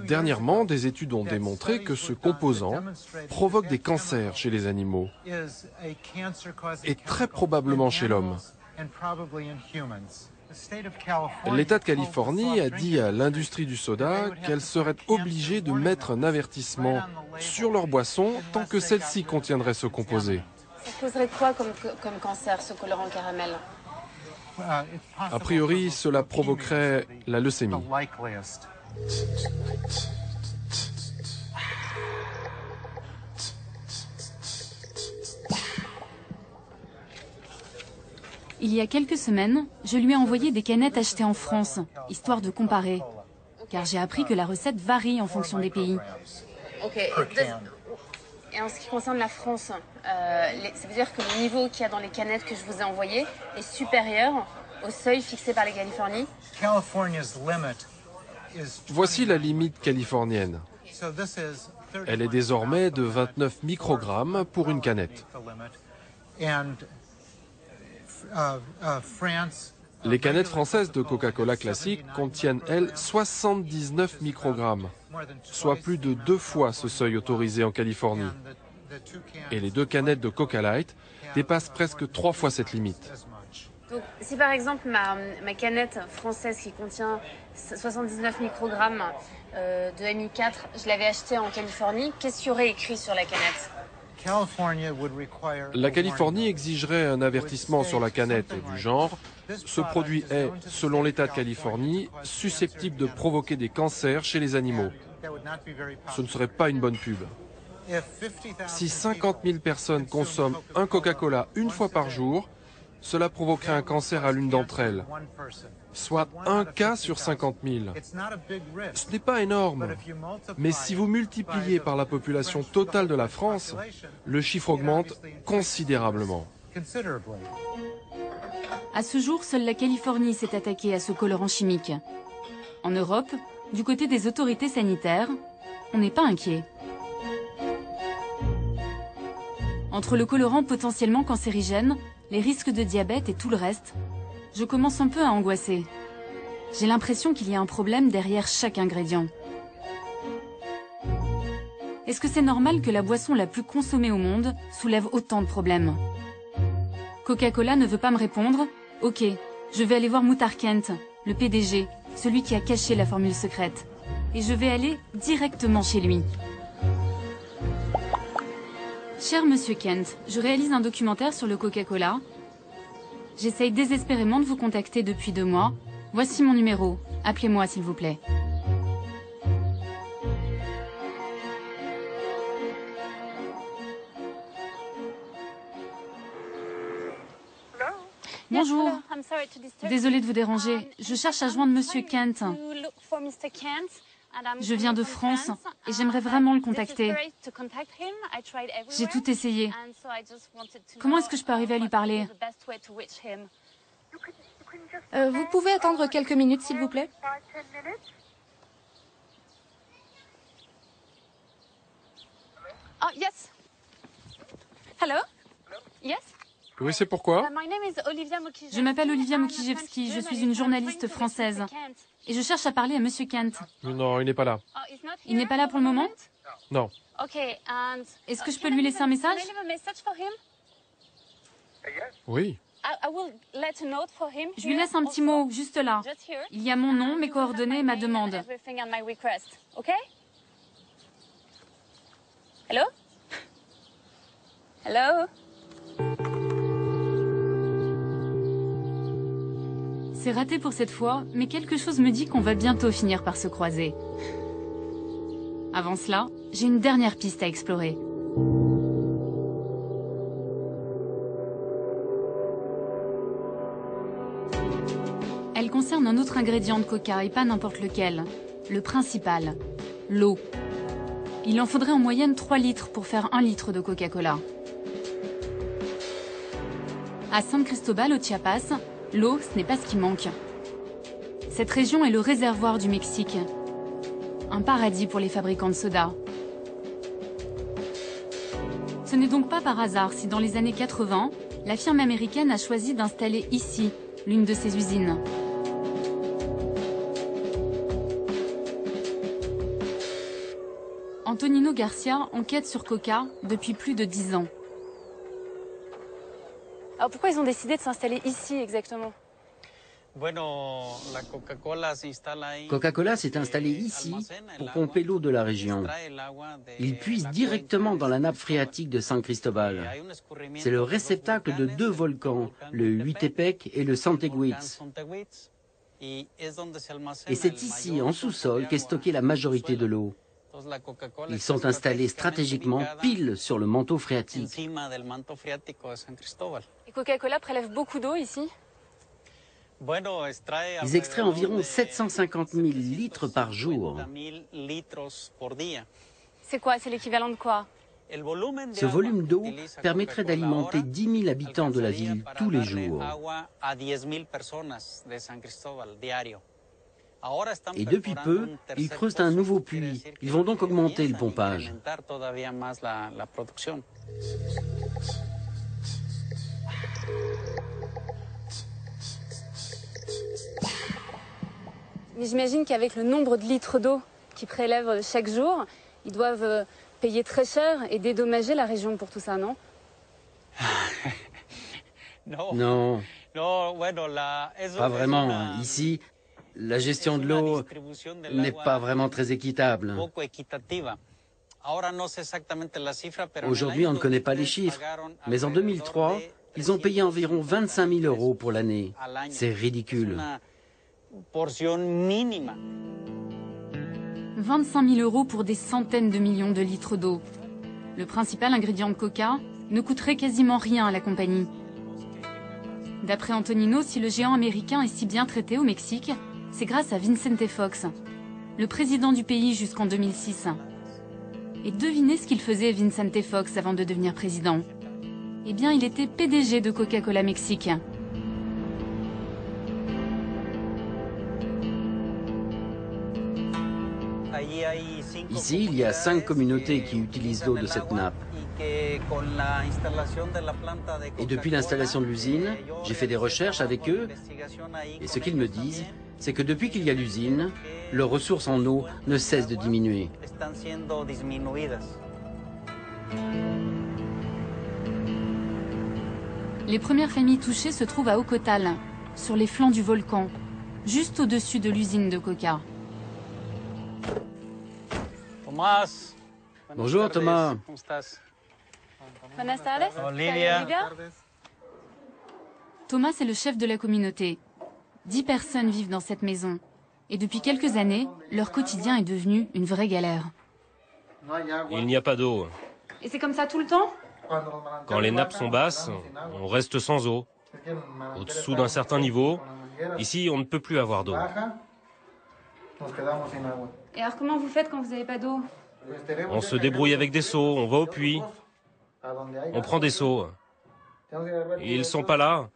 Dernièrement, des études ont démontré que ce composant provoque des cancers chez les animaux et très probablement chez l'homme. L'État de Californie a dit à l'industrie du soda qu'elle serait obligée de mettre un avertissement sur leur boisson tant que celle-ci contiendrait ce composé. Ça causerait quoi comme cancer, ce colorant caramel? A priori, cela provoquerait la leucémie. Il y a quelques semaines, je lui ai envoyé des canettes achetées en France, histoire de comparer. Car j'ai appris que la recette varie en fonction des pays. Ok. Et en ce qui concerne la France, ça veut dire que le niveau qu'il y a dans les canettes que je vous ai envoyées est supérieur au seuil fixé par les Californies? Voici la limite californienne. Elle est désormais de 29 microgrammes pour une canette. Les canettes françaises de Coca-Cola classique contiennent, elles, 79 microgrammes, soit plus de 2 fois ce seuil autorisé en Californie. Et les 2 canettes de Coca Light dépassent presque 3 fois cette limite. Donc, si par exemple ma canette française qui contient 79 microgrammes de MI4, je l'avais achetée en Californie, qu'est-ce qu'il y aurait écrit sur la canette? La Californie exigerait un avertissement sur la canette du genre « Ce produit est, selon l'État de Californie, susceptible de provoquer des cancers chez les animaux ». Ce ne serait pas une bonne pub. Si 50 000 personnes consomment un Coca-Cola une fois par jour, cela provoquerait un cancer à l'une d'entre elles, soit 1 cas sur 50 000. Ce n'est pas énorme, mais si vous multipliez par la population totale de la France, le chiffre augmente considérablement. À ce jour, seule la Californie s'est attaquée à ce colorant chimique. En Europe, du côté des autorités sanitaires, on n'est pas inquiet. Entre le colorant potentiellement cancérigène, les risques de diabète et tout le reste, je commence un peu à angoisser. J'ai l'impression qu'il y a un problème derrière chaque ingrédient. Est-ce que c'est normal que la boisson la plus consommée au monde soulève autant de problèmes? Coca-Cola ne veut pas me répondre? Ok, je vais aller voir Muhtar Kent, le PDG, celui qui a caché la formule secrète. Et je vais aller directement chez lui. Cher Monsieur Kent, je réalise un documentaire sur le Coca-Cola. J'essaye désespérément de vous contacter depuis 2 mois. Voici mon numéro. Appelez-moi s'il vous plaît. Bonjour. Désolée de vous déranger. Je cherche à joindre Monsieur Kent. Je viens de France et j'aimerais vraiment le contacter. J'ai tout essayé. Comment est-ce que je peux arriver à lui parler? Vous pouvez attendre quelques minutes, s'il vous plaît? Oh, yes. Hello? Yes? Oui, c'est pourquoi? Je m'appelle Olivia Mukijevski, je suis une journaliste française. Et je cherche à parler à Monsieur Kent. Non, il n'est pas là. Il n'est pas là pour le moment? Non. Est-ce que je peux lui laisser un message? Oui. Je lui laisse un petit mot, juste là. Il y a mon nom, mes coordonnées et ma demande. Hello? Hello? C'est raté pour cette fois, mais quelque chose me dit qu'on va bientôt finir par se croiser. Avant cela, j'ai une dernière piste à explorer. Elle concerne un autre ingrédient de Coca et pas n'importe lequel. Le principal, l'eau. Il en faudrait en moyenne 3 litres pour faire 1 litre de Coca-Cola. À San Cristobal, au Chiapas, L'eau, ce n'est pas ce qui manque. Cette région est le réservoir du Mexique. Un paradis pour les fabricants de soda. Ce n'est donc pas par hasard si dans les années 80, la firme américaine a choisi d'installer ici l'une de ses usines. Antonino Garcia enquête sur Coca depuis plus de 10 ans. Alors pourquoi ils ont décidé de s'installer ici exactement? Coca-Cola s'est installé ici pour pomper l'eau de la région. Ils puisent directement dans la nappe phréatique de San Cristobal. C'est le réceptacle de 2 volcans, le Huitepec et le Santeguitz. Et c'est ici, en sous-sol, qu'est stockée la majorité de l'eau. Ils sont installés stratégiquement pile sur le manteau phréatique. Et Coca-Cola prélève beaucoup d'eau ici? Ils extraient environ 750 000 litres par jour. C'est quoi? C'est l'équivalent de quoi? Ce volume d'eau permettrait d'alimenter 10 000 habitants de la ville tous les jours. Et depuis peu, ils creusent un nouveau puits. Ils vont donc augmenter le pompage. Mais j'imagine qu'avec le nombre de litres d'eau qu'ils prélèvent chaque jour, ils doivent payer très cher et dédommager la région pour tout ça, non? Non, pas vraiment. Ici, la gestion de l'eau n'est pas vraiment très équitable. Aujourd'hui, on ne connaît pas les chiffres, mais en 2003, ils ont payé environ 25 000 € pour l'année. C'est ridicule. 25 000 € pour des centaines de millions de litres d'eau. Le principal ingrédient de Coca ne coûterait quasiment rien à la compagnie. D'après Antonino, si le géant américain est si bien traité au Mexique, c'est grâce à Vicente Fox, le président du pays jusqu'en 2006. Et devinez ce qu'il faisait Vicente Fox avant de devenir président. Eh bien, il était PDG de Coca-Cola Mexique. Ici, il y a 5 communautés qui utilisent l'eau de cette nappe. Et depuis l'installation de l'usine, j'ai fait des recherches avec eux. Et ce qu'ils me disent, c'est que depuis qu'il y a l'usine, leurs ressources en eau ne cessent de diminuer. Les premières familles touchées se trouvent à Ocotal, sur les flancs du volcan, juste au-dessus de l'usine de Coca. Bonjour Thomas. Buenas tardes. Olivia. Thomas est le chef de la communauté. 10 personnes vivent dans cette maison. Et depuis quelques années, leur quotidien est devenu une vraie galère. Il n'y a pas d'eau. Et c'est comme ça tout le temps? Quand les nappes sont basses, on reste sans eau. Au-dessous d'un certain niveau, ici, on ne peut plus avoir d'eau. Et alors comment vous faites quand vous n'avez pas d'eau? On se débrouille avec des seaux, on va au puits. On prend des seaux. Ils sont pas là.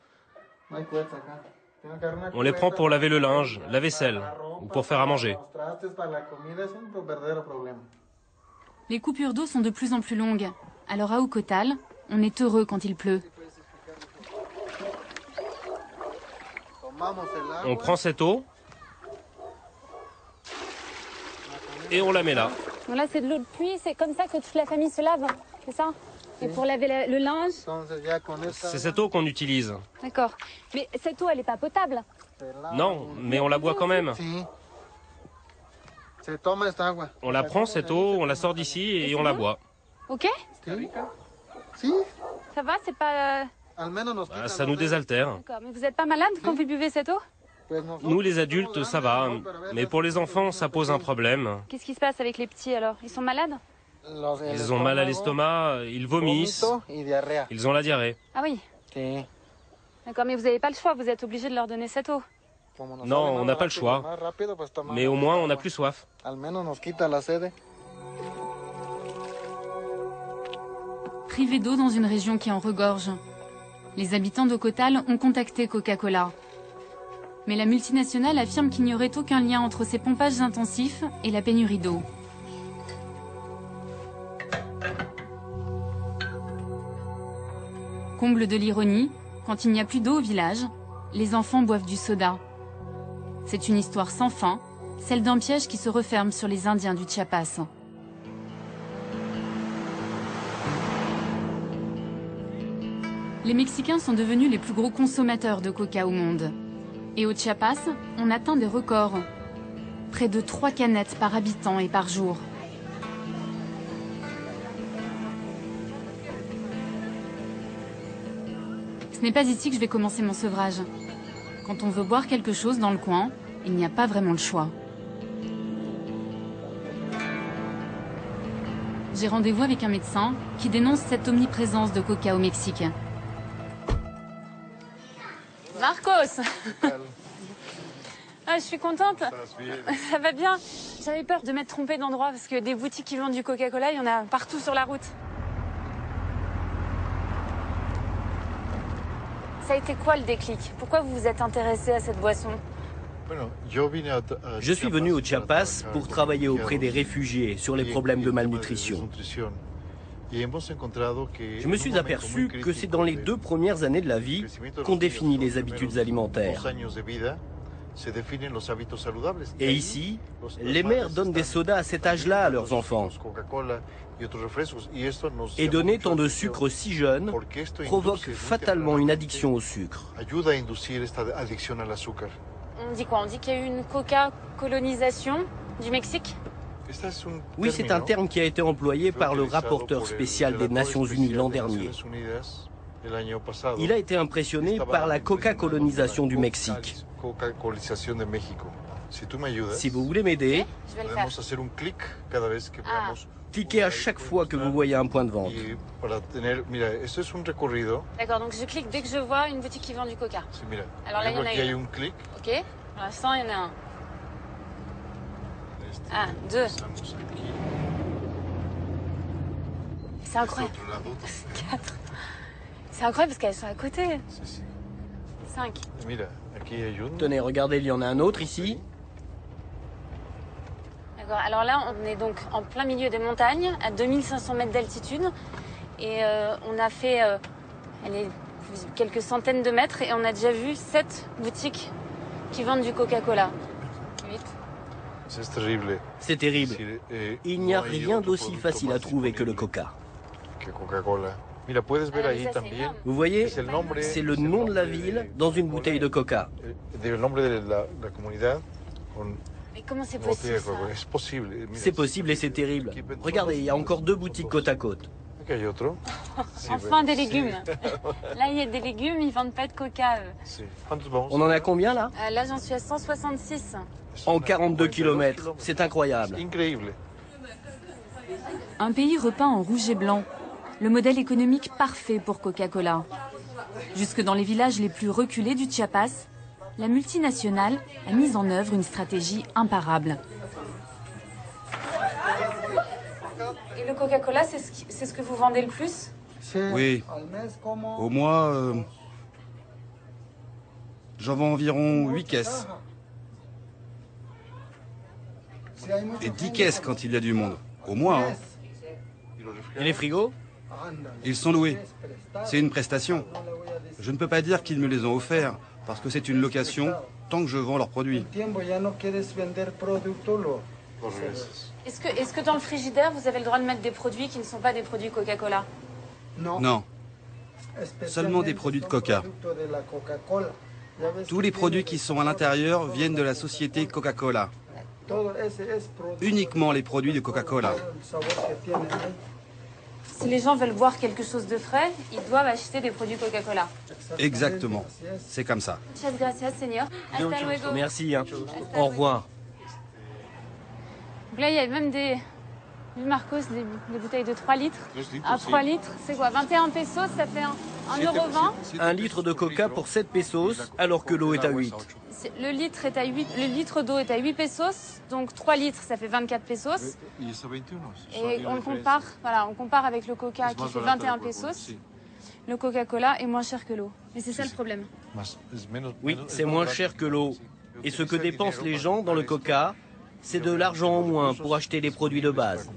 On les prend pour laver le linge, la vaisselle, ou pour faire à manger. Les coupures d'eau sont de plus en plus longues. Alors à Ocotal, on est heureux quand il pleut. On prend cette eau et on la met là. Donc là, c'est de l'eau de pluie, c'est comme ça que toute la famille se lave, c'est ça? Et pour laver le linge? C'est cette eau qu'on utilise. D'accord. Mais cette eau, elle n'est pas potable? Non, mais on la boit quand même. On la prend, cette eau, on la sort d'ici et on la boit. Ok? Ça va, c'est pas... Ça nous désaltère. D'accord, mais vous n'êtes pas malade quand vous buvez cette eau? Nous, les adultes, ça va. Mais pour les enfants, ça pose un problème. Qu'est-ce qui se passe avec les petits alors? Ils sont malades? Ils ont mal à l'estomac, ils vomissent, ils ont la diarrhée. Ah oui? D'accord, mais vous n'avez pas le choix, vous êtes obligé de leur donner cette eau. Non, on n'a pas le choix. Mais au moins, on n'a plus soif. Privés d'eau dans une région qui en regorge. Les habitants d'Ocotal ont contacté Coca-Cola. Mais la multinationale affirme qu'il n'y aurait aucun lien entre ces pompages intensifs et la pénurie d'eau. Comble de l'ironie, quand il n'y a plus d'eau au village, les enfants boivent du soda. C'est une histoire sans fin, celle d'un piège qui se referme sur les Indiens du Chiapas. Les Mexicains sont devenus les plus gros consommateurs de coca au monde. Et au Chiapas, on atteint des records. Près de 3 canettes par habitant et par jour. Ce n'est pas ici que je vais commencer mon sevrage. Quand on veut boire quelque chose dans le coin, il n'y a pas vraiment le choix. J'ai rendez-vous avec un médecin qui dénonce cette omniprésence de coca au Mexique. Marcos. Ah, je suis contente. Ça va bien. J'avais peur de m'être trompée d'endroit parce que des boutiques qui vendent du Coca-Cola, il y en a partout sur la route. Ça a été quoi le déclic? Pourquoi vous vous êtes intéressé à cette boisson? Je suis venu au Chiapas pour travailler auprès des réfugiés sur les problèmes de malnutrition. Je me suis aperçu que c'est dans les 2 premières années de la vie qu'on définit les habitudes alimentaires. Et ici, les mères donnent des sodas à cet âge-là à leurs enfants. Et donner tant de sucre si jeune provoque fatalement une addiction au sucre. On dit quoi? On dit qu'il y a eu une coca-colonisation du Mexique? Oui, c'est un terme qui a été employé par le rapporteur spécial des Nations Unies l'an dernier. Il a été impressionné par la coca-colonisation du Mexique. Si vous voulez m'aider, cliquez à chaque fois que vous voyez un point de vente. D'accord, donc je clique dès que je vois une boutique qui vend du coca. Alors là, il y en a une. Ok, pour l'instant, il y en a un. Ah, 2. C'est incroyable. 4. C'est incroyable parce qu'elles sont à côté. 5. Tenez, regardez, il y en a un autre ici. D'accord, alors là, on est donc en plein milieu des montagnes, à 2500 mètres d'altitude. Et on a fait quelques centaines de mètres et on a déjà vu 7 boutiques qui vendent du Coca-Cola. 8. C'est terrible. Il n'y a rien d'aussi facile à trouver que le coca. Vous voyez, c'est le nom de la ville dans une bouteille de coca. Mais comment c'est possible ça? C'est possible et c'est terrible. Regardez, il y a encore 2 boutiques côte à côte. Enfin des légumes. Là, il y a des légumes, ils vendent pas de coca. On en a combien là? Là, j'en suis à 166. En 42 km, c'est incroyable. Un pays repeint en rouge et blanc, le modèle économique parfait pour Coca-Cola. Jusque dans les villages les plus reculés du Chiapas, la multinationale a mis en œuvre une stratégie imparable. Et le Coca-Cola, c'est ce que vous vendez le plus? Oui. Au mois, j'en vends environ 8 caisses. Et 10 caisses quand il y a du monde. Au moins. Hein. Et les frigos? Ils sont loués. C'est une prestation. Je ne peux pas dire qu'ils me les ont offerts, parce que c'est une location tant que je vends leurs produits. Est-ce que dans le frigidaire, vous avez le droit de mettre des produits qui ne sont pas des produits Coca-Cola? Non. Seulement des produits de Coca. Tous les produits qui sont à l'intérieur viennent de la société Coca-Cola. Uniquement les produits de Coca-Cola. Si les gens veulent boire quelque chose de frais, ils doivent acheter des produits Coca-Cola. Exactement. C'est comme ça. Muchas gracias, señor. Hasta luego. Merci. Au revoir. Donc là, il y a même des... Marcos, des bouteilles de 3 litres. 3 litres, c'est quoi? 21 pesos, ça fait 1,20 €. 1 litre de coca pour 7 pesos, alors que l'eau est à 8. Le litre d'eau est à 8 pesos, donc 3 litres, ça fait 24 pesos. Et on compare avec le coca qui fait 21 pesos. le Coca-Cola est moins cher que l'eau. Mais c'est ça le problème. Oui, c'est moins cher que l'eau. Et ce que dépensent les gens dans le coca, c'est de l'argent en moins pour acheter les produits de base.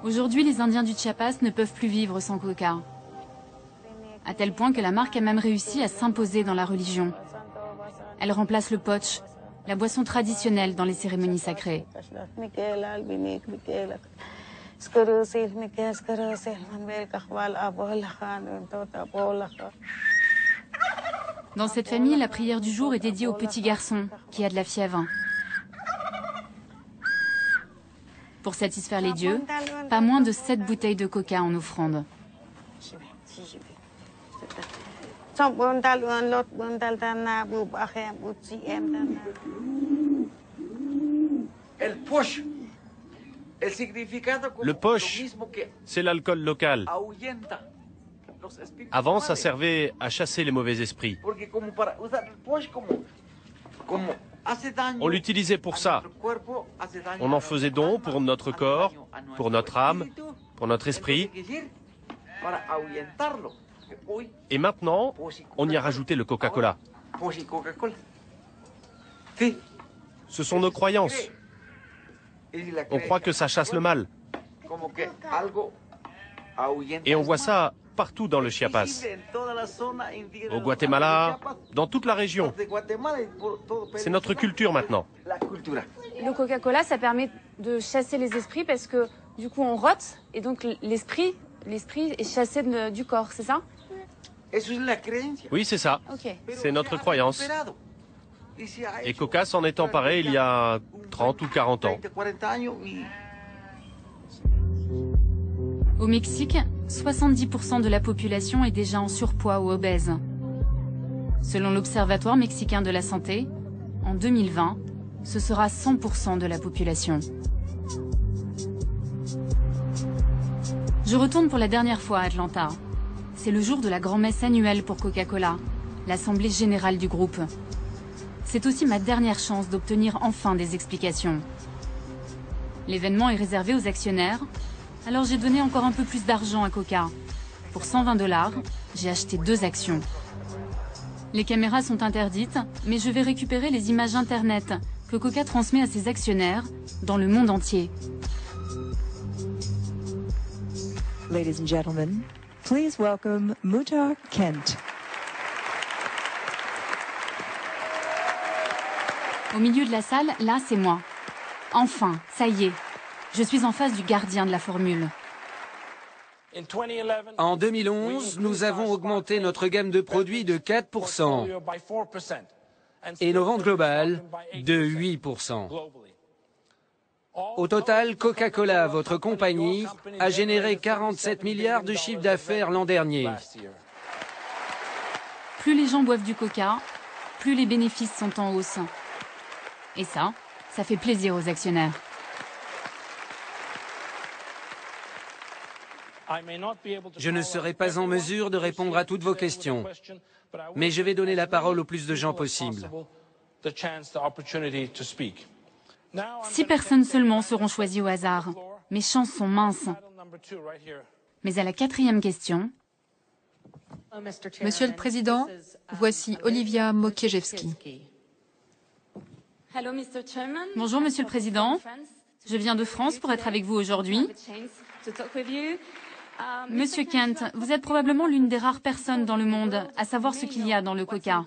Aujourd'hui, les Indiens du Chiapas ne peuvent plus vivre sans coca. À tel point que la marque a même réussi à s'imposer dans la religion. Elle remplace le poch, la boisson traditionnelle dans les cérémonies sacrées. Dans cette famille, la prière du jour est dédiée au petit garçon qui a de la fièvre. Pour satisfaire les dieux, pas moins de 7 bouteilles de coca en offrande. Le poche, c'est l'alcool local. Avant, ça servait à chasser les mauvais esprits. On l'utilisait pour ça. On en faisait don pour notre corps, pour notre âme, pour notre esprit. Et maintenant, on y a rajouté le Coca-Cola. Ce sont nos croyances. On croit que ça chasse le mal. Et on voit ça partout dans le Chiapas. Au Guatemala, dans toute la région. C'est notre culture maintenant. Le Coca-Cola, ça permet de chasser les esprits parce que du coup on rote et donc l'esprit est chassé du corps, c'est ça? Oui, c'est ça. Okay. C'est notre croyance. Et Coca s'en est emparé il y a 30 ou 40 ans. Au Mexique, 70% de la population est déjà en surpoids ou obèse. Selon l'Observatoire mexicain de la santé, en 2020, ce sera 100% de la population. Je retourne pour la dernière fois à Atlanta. C'est le jour de la grand-messe annuelle pour Coca-Cola, l'assemblée générale du groupe. C'est aussi ma dernière chance d'obtenir enfin des explications. L'événement est réservé aux actionnaires, alors j'ai donné encore un peu plus d'argent à Coca. Pour $120, j'ai acheté 2 actions. Les caméras sont interdites, mais je vais récupérer les images Internet que Coca transmet à ses actionnaires dans le monde entier. Ladies and gentlemen, please welcome Muhtar Kent. Au milieu de la salle, là, c'est moi. Enfin, ça y est. Je suis en face du gardien de la formule. En 2011, nous avons augmenté notre gamme de produits de 4% et nos ventes globales de 8%. Au total, Coca-Cola, votre compagnie, a généré 47 milliards de chiffre d'affaires l'an dernier. Plus les gens boivent du coca, plus les bénéfices sont en hausse. Et ça fait plaisir aux actionnaires. Je ne serai pas en mesure de répondre à toutes vos questions, mais je vais donner la parole au plus de gens possible. 6 personnes seulement seront choisies au hasard. Mes chances sont minces. Mais à la 4e question... Monsieur le Président, voici Olivia Mokiejewski. Bonjour, Monsieur le Président. Je viens de France pour être avec vous aujourd'hui. Monsieur Kent, vous êtes probablement l'une des rares personnes dans le monde à savoir ce qu'il y a dans le coca.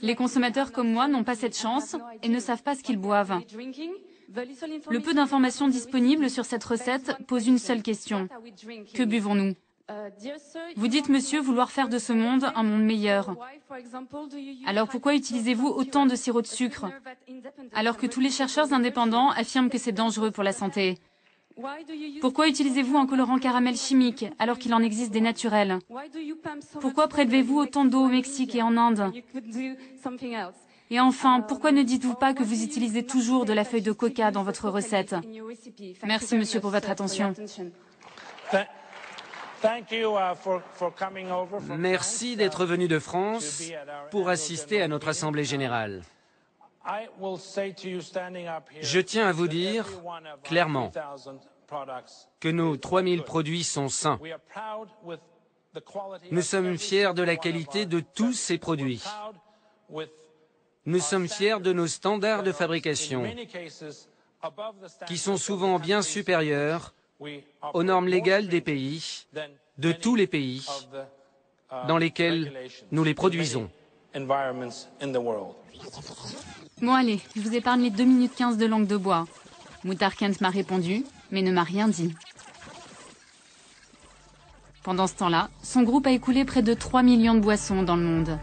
Les consommateurs comme moi n'ont pas cette chance et ne savent pas ce qu'ils boivent. Le peu d'informations disponibles sur cette recette pose une seule question. Que buvons-nous? Vous dites, monsieur, vouloir faire de ce monde un monde meilleur. Alors pourquoi utilisez-vous autant de sirop de sucre, alors que tous les chercheurs indépendants affirment que c'est dangereux pour la santé? Pourquoi utilisez-vous un colorant caramel chimique, alors qu'il en existe des naturels? Pourquoi prélevez-vous autant d'eau au Mexique et en Inde? Et enfin, pourquoi ne dites-vous pas que vous utilisez toujours de la feuille de coca dans votre recette? Merci, monsieur, pour votre attention. Merci d'être venu de France pour assister à notre Assemblée générale. Je tiens à vous dire clairement que nos 3000 produits sont sains. Nous sommes fiers de la qualité de tous ces produits. Nous sommes fiers de nos standards de fabrication, qui sont souvent bien supérieurs aux normes légales des pays, de tous les pays dans lesquels nous les produisons. Bon allez, je vous épargne les 2 minutes 15 de langue de bois. Muhtar Kent m'a répondu, mais ne m'a rien dit. Pendant ce temps-là, son groupe a écoulé près de 3 millions de boissons dans le monde.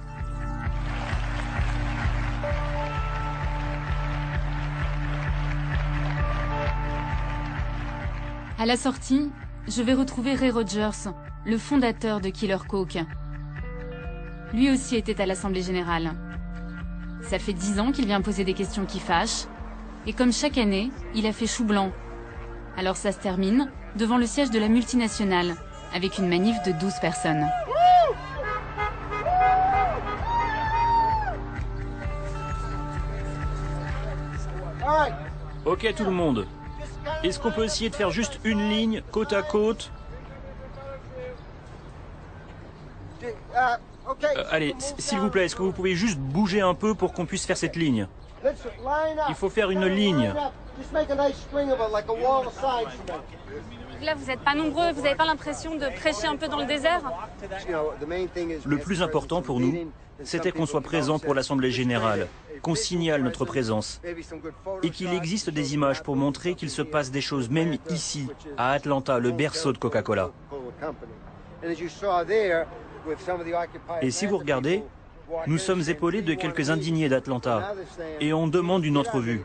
À la sortie, je vais retrouver Ray Rogers, le fondateur de Killer Coke. Lui aussi était à l'Assemblée Générale. Ça fait 10 ans qu'il vient poser des questions qui fâchent, et comme chaque année, il a fait chou blanc. Alors ça se termine devant le siège de la multinationale, avec une manif de 12 personnes. Ok tout le monde. Est-ce qu'on peut essayer de faire juste une ligne, côte à côte? Allez, s'il vous plaît, est-ce que vous pouvez juste bouger un peu pour qu'on puisse faire cette ligne? Il faut faire une ligne. Là, vous n'êtes pas nombreux, vous n'avez pas l'impression de prêcher un peu dans le désert? Le plus important pour nous, c'était qu'on soit présent pour l'Assemblée Générale, qu'on signale notre présence, et qu'il existe des images pour montrer qu'il se passe des choses, même ici, à Atlanta, le berceau de Coca-Cola. Et si vous regardez, nous sommes épaulés de quelques indignés d'Atlanta, et on demande une entrevue.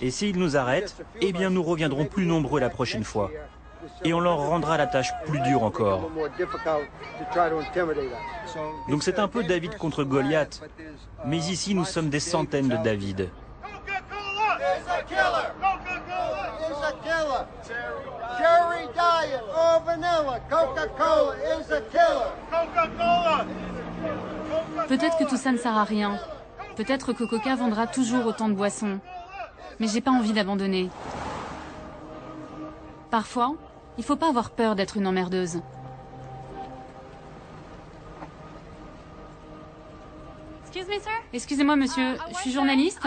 Et s'ils nous arrêtent, eh bien nous reviendrons plus nombreux la prochaine fois. Et on leur rendra la tâche plus dure encore. Donc c'est un peu David contre Goliath. Mais ici, nous sommes des centaines de David. Peut-être que tout ça ne sert à rien. Peut-être que Coca vendra toujours autant de boissons. Mais j'ai pas envie d'abandonner. Parfois, il faut pas avoir peur d'être une emmerdeuse. Excusez-moi, monsieur, je suis journaliste.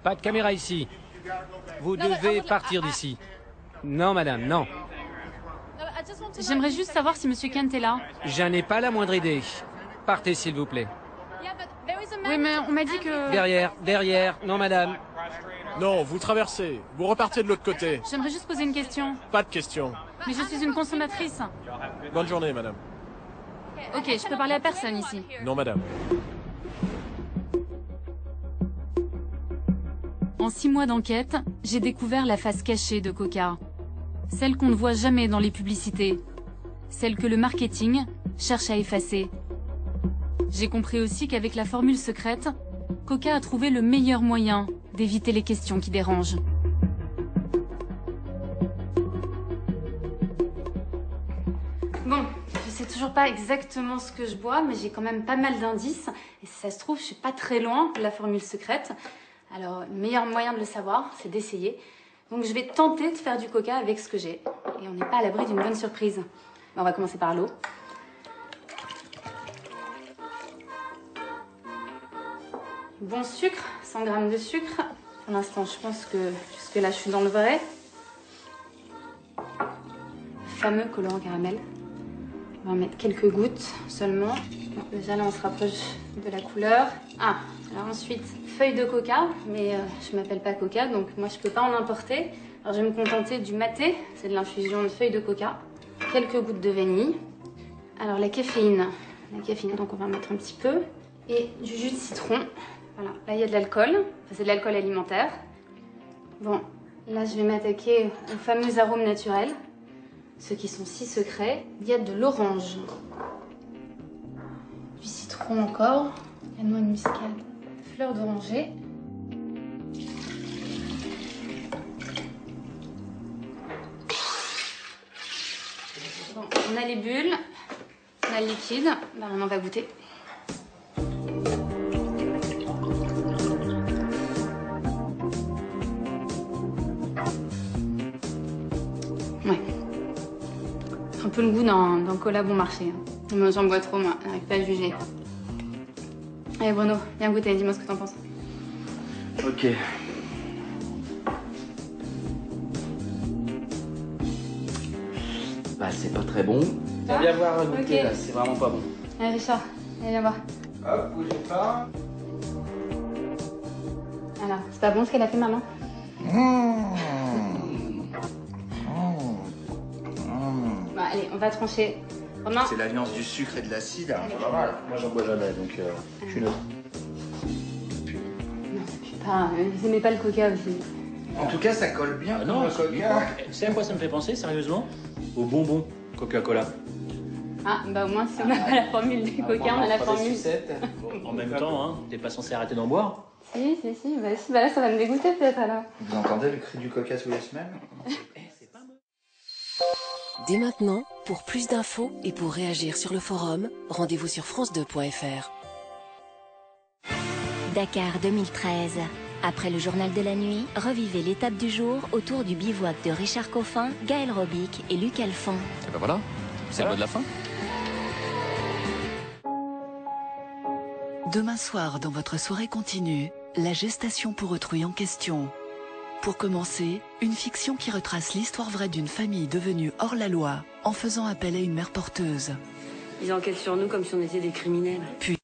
Pas de caméra ici. Vous devez partir d'ici. Non, madame, non. J'aimerais juste savoir si monsieur Kent est là. Je n'ai pas la moindre idée. Partez, s'il vous plaît. Oui, mais on m'a dit que... Derrière. Non, madame. Non, vous traversez. Vous repartez de l'autre côté. J'aimerais juste poser une question. Pas de question. Mais je suis une consommatrice. Bonne journée, madame. Ok, je peux parler à personne ici. Non, madame. En 6 mois d'enquête, j'ai découvert la face cachée de Coca. Celle qu'on ne voit jamais dans les publicités. Celle que le marketing cherche à effacer. J'ai compris aussi qu'avec la formule secrète, Coca a trouvé le meilleur moyen d'éviter les questions qui dérangent. Bon, je sais toujours pas exactement ce que je bois, mais j'ai quand même pas mal d'indices. Et si ça se trouve, je suis pas très loin de la formule secrète. Alors, le meilleur moyen de le savoir, c'est d'essayer. Donc je vais tenter de faire du coca avec ce que j'ai. Et on n'est pas à l'abri d'une bonne surprise. On va commencer par l'eau. Bon sucre, 100 g de sucre. Pour l'instant, je pense que jusque-là, je suis dans le vrai. Fameux colorant caramel. On va en mettre quelques gouttes seulement. Bon, déjà là, on se rapproche de la couleur. Ah, alors ensuite, feuille de coca. Mais je m'appelle pas coca, donc moi, je peux pas en importer. Alors, je vais me contenter du maté. C'est de l'infusion de feuilles de coca. Quelques gouttes de vanille. Alors, la caféine. Donc on va en mettre un petit peu. Et du jus de citron. Voilà, là il y a de l'alcool, enfin, c'est de l'alcool alimentaire. Bon, là je vais m'attaquer aux fameux arômes naturels, ceux qui sont si secrets. Il y a de l'orange, du citron encore, la noix de muscade, fleur d'oranger. Bon, on a les bulles, on a le liquide, ben, on va goûter. Ouais. Un peu le goût d'un cola bon marché. Hein. J'en bois trop, moi. J'arrive pas à juger. Allez, Bruno, viens goûter. Dis-moi ce que t'en penses. Ok. Bah, c'est pas très bon. Viens voir goûter, là. C'est vraiment pas bon. Allez, Richard. Allez, viens voir. Hop, bougez pas. Alors, c'est pas bon ce qu'elle a fait, maman? Bah, allez, on va trancher. Romain. C'est l'alliance du sucre et de l'acide, hein. C'est pas mal. Moi, j'en bois jamais, donc je suis neutre. Non, ça pue pas. Vous aimez pas le coca aussi. En tout cas, ça colle bien Non, le coca. Tu sais à quoi ça me fait penser, sérieusement? Aux bonbons Coca-Cola. Ah, bah au moins, si on n'a pas la formule du coca, on a la formule. En même temps, hein, t'es pas censé arrêter d'en boire? Si. Bah là, ça va me dégoûter peut-être alors. Vous entendez le cri du coca tous les semaines? Dès maintenant, pour plus d'infos et pour réagir sur le forum, rendez-vous sur france2.fr. Dakar 2013. Après le journal de la nuit, revivez l'étape du jour autour du bivouac de Richard Coffin, Gaël Robic et Luc Alphand. Et ben voilà, c'est le mot de la fin. Demain soir, dans votre soirée continue, la gestation pour autrui en question. Pour commencer, une fiction qui retrace l'histoire vraie d'une famille devenue hors la loi en faisant appel à une mère porteuse. Ils enquêtent sur nous comme si on était des criminels. Puis